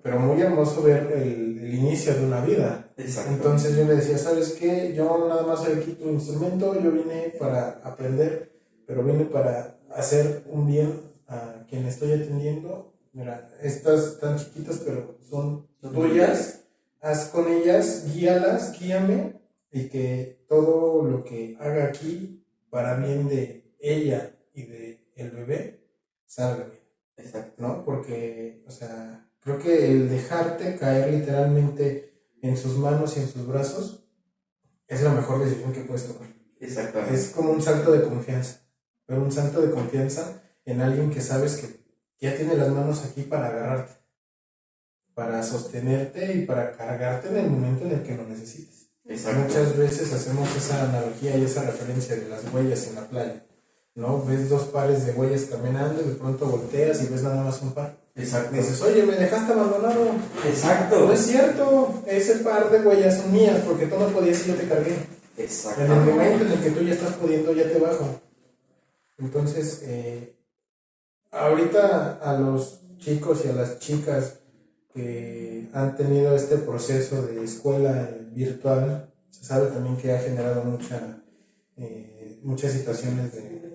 pero muy hermoso ver el inicio de una vida. Exacto. Entonces yo le decía, ¿sabes qué? Yo nada más soy aquí tu instrumento, yo vine para aprender, pero vine para hacer un bien a quien estoy atendiendo. Mira, estas están chiquitas, pero son tuyas, haz con ellas, guíame, y que todo lo que haga aquí para bien de ella y de el bebé salga bien. Exacto. ¿No? Porque, o sea, creo que el dejarte caer literalmente en sus manos y en sus brazos es la mejor decisión que puedes tomar. Exactamente. Es como un salto de confianza, pero un salto de confianza en alguien que sabes que ya tiene las manos aquí para agarrarte, para sostenerte y para cargarte en el momento en el que lo necesites. Exacto. Muchas veces hacemos esa analogía y esa referencia de las huellas en la playa, ¿no? Ves dos pares de huellas caminando y de pronto volteas y ves nada más un par. Exacto. Y dices, oye, me dejaste abandonado. Exacto. No es cierto, ese par de huellas son mías porque tú no podías y yo te cargué. Exacto. En el momento en el que tú ya estás pudiendo, ya te bajo. Entonces, ahorita a los chicos y a las chicas que han tenido este proceso de escuela virtual, se sabe también que ha generado muchas situaciones de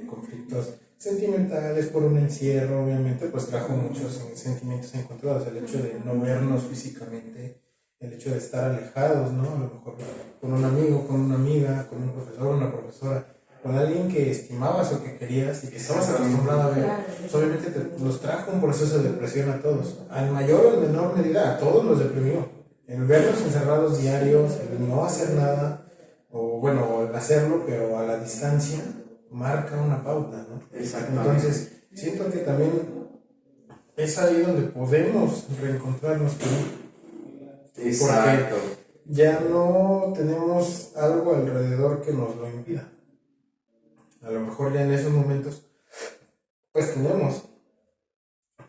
conflictos sentimentales por un encierro, obviamente, pues trajo muchos sentimientos encontrados, el hecho de no vernos físicamente, el hecho de estar alejados, ¿no? A lo mejor con un amigo, con una amiga, con un profesor, una profesora, con alguien que estimabas o que querías y que estabas acostumbrado a ver, Claro. pues obviamente nos trajo un proceso de depresión a todos, al mayor o en menor medida, a todos los deprimió. El vernos encerrados diarios, el no hacer nada, o bueno, el hacerlo, pero a la distancia, marca una pauta, ¿no? Exactamente. Entonces, siento que también es ahí donde podemos reencontrarnos con él. Exacto. Ya no tenemos algo alrededor que nos lo impida. A lo mejor ya en esos momentos, pues tenemos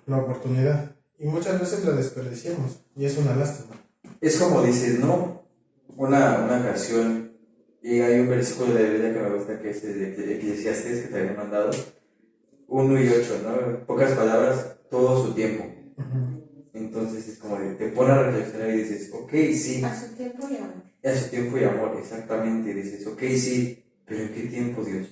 la oportunidad y muchas veces la desperdiciamos y es una lástima. Es como dices, ¿no? Una canción, y hay un versículo de la Biblia que me gusta, que es el de Eclesiastes, que te había mandado, 1 y 8, ¿no? En pocas palabras, todo su tiempo. Entonces es como de, te pone a reflexionar y dices, ok, sí, A su tiempo y amor. a su tiempo y amor, exactamente. Y dices, ok, sí, pero ¿en qué tiempo, Dios?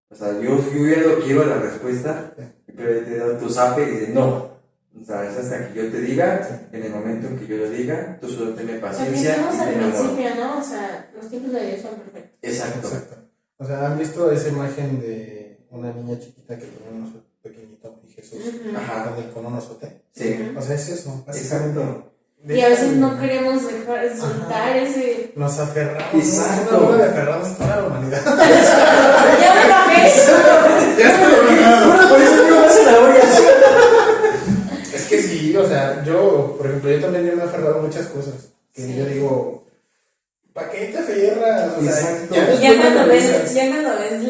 O sea, yo ya lo quiero la respuesta, pero te da tu zape y dices, no. O sea, es hasta que yo te diga, en el momento en que yo lo diga, tú solo tenme Lo que paciencia dijimos y al ten amor. principio, ¿no? O sea, los tiempos de Dios son perfectos. Exacto. Exacto. O sea, ¿han visto esa imagen de una niña chiquita que tenía un oso pequeñito y Jesús Ajá. con un osote? Sí. O sea, es eso, básicamente. Exacto. Y a veces no queremos dejar de soltar ese. Nos aferramos. Exacto. Una bola de aferrados toda la humanidad. ¡Ya me bajé! Ya está logrado. Por eso digo más zanahorias. Es que sí, o sea, yo, por ejemplo, yo también me he aferrado a muchas cosas. Que Sí. yo digo, ¿para qué te aferras? O sea, Exacto. ya después Ya cuando lo ves, analizas. ya cuando ves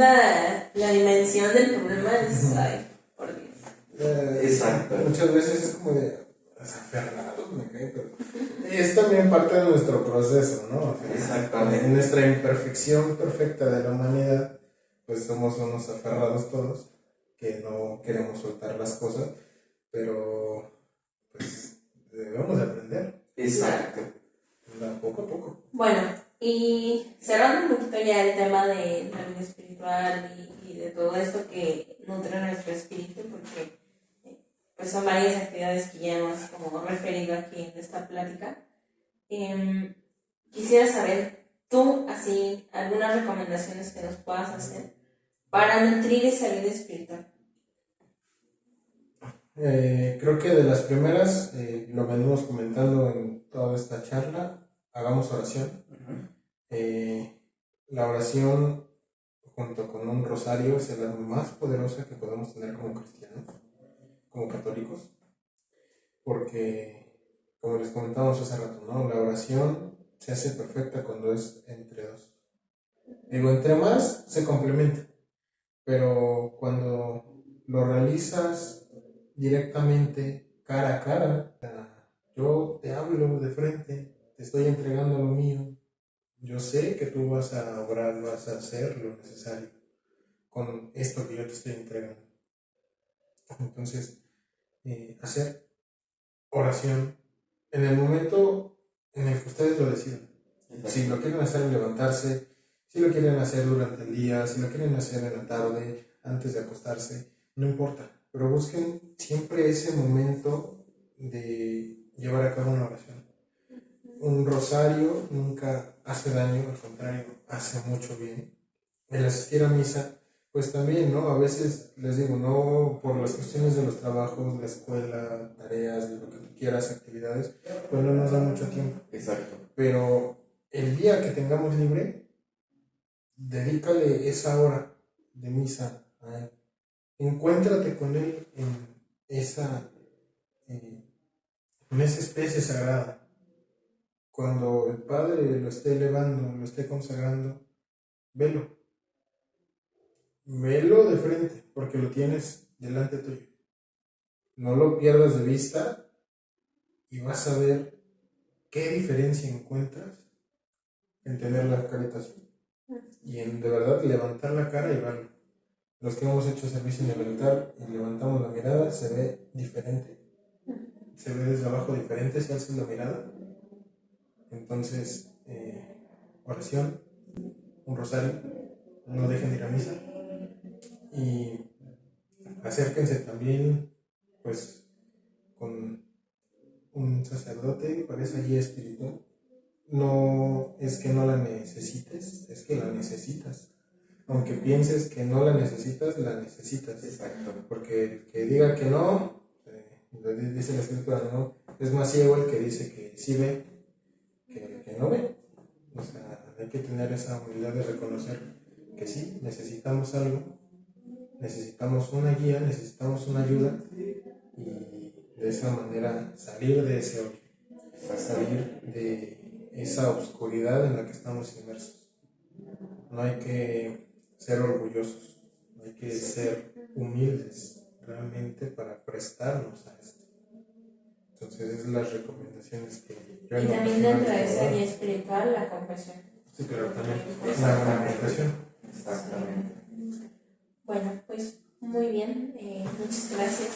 la dimensión del problema, dices, ay, por Dios. Exacto. Muchas veces es como de aferrados, me cae, pero es también parte de nuestro proceso, ¿no? O sea, Exactamente. en nuestra imperfección perfecta de la humanidad, pues somos unos aferrados todos que no queremos soltar las cosas, pero pues debemos de aprender, Exacto. ¿verdad? Poco a poco. Bueno, y cerrando un poquito ya el tema de la vida espiritual y de todo esto que nutre nuestro espíritu, porque pues son varias actividades que ya hemos como referido aquí en esta plática. Quisiera saber, tú, así, algunas recomendaciones que nos puedas hacer para nutrir esa vida espiritual. Creo que de las primeras, lo venimos comentando en toda esta charla, hagamos oración. La oración junto con un rosario es el arma más poderosa que podemos tener como cristianos, como católicos, porque como les comentábamos hace rato, ¿no? La oración se hace perfecta cuando es entre dos. Digo, entre más se complementa, pero cuando lo realizas directamente, cara a cara, yo te hablo de frente, te estoy entregando lo mío, yo sé que tú vas a obrar, vas a hacer lo necesario con esto que yo te estoy entregando. Entonces, hacer oración en el momento en el que ustedes lo decidan. Si lo quieren hacer al levantarse, si lo quieren hacer durante el día, si lo quieren hacer en la tarde, antes de acostarse, no importa. Pero busquen siempre ese momento de llevar a cabo una oración. Un rosario nunca hace daño, al contrario, hace mucho bien. El asistir a misa, pues también, ¿no? A veces les digo, no por las cuestiones de los trabajos, la escuela, tareas, lo que tú quieras, actividades, pues no nos da mucho tiempo. Exacto. Pero el día que tengamos libre, dedícale esa hora de misa a él. Encuéntrate con él en esa especie sagrada. Cuando el Padre lo esté elevando, lo esté consagrando, velo. Velo de frente, porque lo tienes delante tuyo. No lo pierdas de vista y vas a ver qué diferencia encuentras en tener la carita así y en de verdad levantar la cara y verlo. Los que hemos hecho servicio en el altar y levantamos la mirada, se ve diferente. Se ve desde abajo diferente si alzas la mirada. Entonces, oración, un rosario, no dejen de ir a misa y acérquense también pues con un sacerdote para esa guía espiritual. No es que no la necesites, es que la necesitas, aunque pienses que no la necesitas, la necesitas. Exacto. Porque el que diga que no, dice la escritura, no, es más ciego el que dice que sí ve que el que no ve. O sea, hay que tener esa humildad de reconocer que sí, necesitamos algo, necesitamos una guía, necesitamos una ayuda, y de esa manera salir de ese hoyo, salir de esa oscuridad en la que estamos inmersos. No hay que ser orgullosos, no hay que ser humildes realmente para prestarnos a esto. Entonces, esas son las recomendaciones que yo Y también dentro de esa guía espiritual, la confesión. Sí, claro, también una buena confesión. Exactamente. Bueno, pues muy bien, muchas gracias.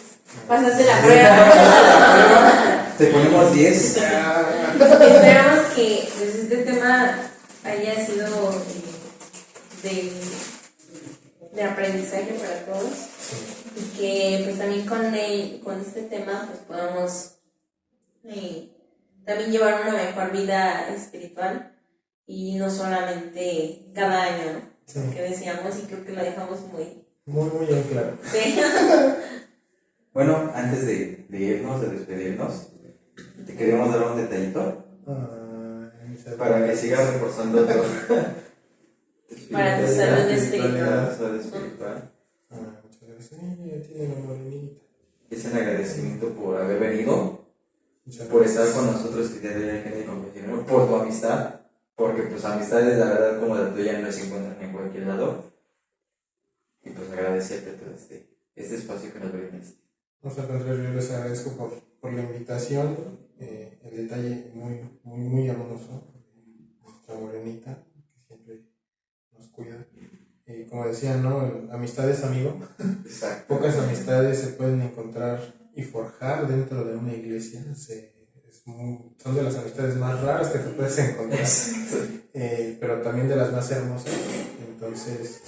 Pasaste la prueba. Te ponemos 10. Esperamos que pues, este tema haya sido de aprendizaje para todos y que pues también con este tema pues podamos también llevar una mejor vida espiritual y no solamente cada año, ¿no? Sí. Que decíamos, y creo que lo dejamos muy Muy en claro. sí. Bueno, antes de irnos, de despedirnos, te queremos dar un detallito para que sigas reforzando tu Para tu salud espiritualidad, salud espiritual. Muchas gracias. Ya tiene una morenita. Es en agradecimiento por haber venido, Muchas por gracias. estar con nosotros estudiando en el confesionario, por tu amistad, porque pues amistades, la verdad, como la tuya no se encuentran en cualquier lado. Y pues agradecerte todo este espacio que nos brindaste. No, al contrario, yo les agradezco por la invitación, el detalle muy hermoso, nuestra morenita, que siempre nos cuida. Como decía, ¿no? Amistad es amigo. Exacto. Pocas amistades se pueden encontrar y forjar dentro de una iglesia. Son de las amistades más raras que te puedes encontrar, pero también de las más hermosas. Entonces,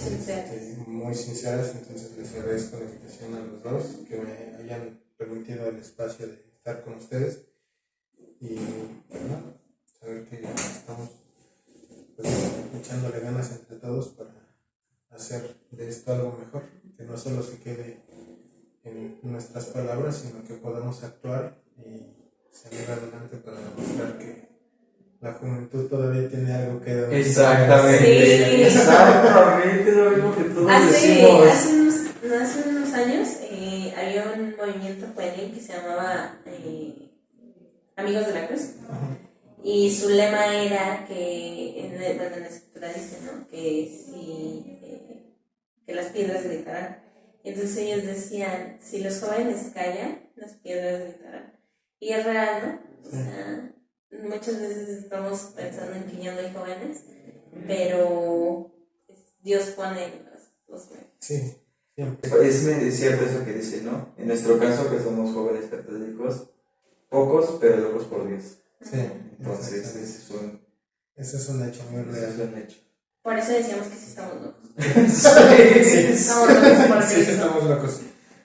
muy sinceras. Entonces, les agradezco la invitación a los dos, que me hayan permitido el espacio de estar con ustedes. Y bueno, saber que estamos pues, echándole ganas entre todos para hacer de esto algo mejor, que no solo se quede en nuestras palabras, sino que podamos actuar y salir adelante para demostrar que la juventud todavía tiene algo que demostrar. Exactamente. Sí. Exactamente lo mismo que todos decimos. Hace unos años había un movimiento juvenil que se llamaba Amigos de la Cruz. Y su lema era que, en la escritura dice, ¿no? Que las piedras gritarán. Entonces ellos decían, si los jóvenes callan, las piedras gritarán. Y es real, ¿no? O sea, muchas veces estamos pensando en que ya no hay jóvenes, pero Dios pone los medios. Sí, siempre. Es cierto eso que dice, ¿no? En nuestro caso, que somos jóvenes católicos, pocos, pero locos por Dios. Sí, Entonces, exactamente. Ese es un hecho muy ese es real. un hecho. Por eso decíamos que sí estamos locos. Sí. Estamos locos por Sí, Cristo. estamos locos.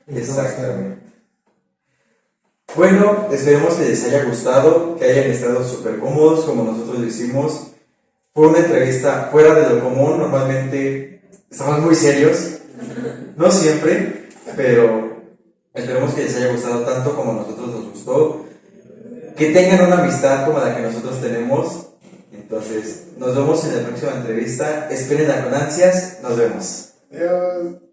Exactamente. Bueno, esperemos que les haya gustado, que hayan estado súper cómodos como nosotros lo hicimos. Fue una entrevista fuera de lo común, normalmente estamos muy serios, no siempre, pero esperemos que les haya gustado tanto como a nosotros nos gustó, que tengan una amistad como la que nosotros tenemos. Entonces, nos vemos en la próxima entrevista, espérenla con ansias, nos vemos. Adiós.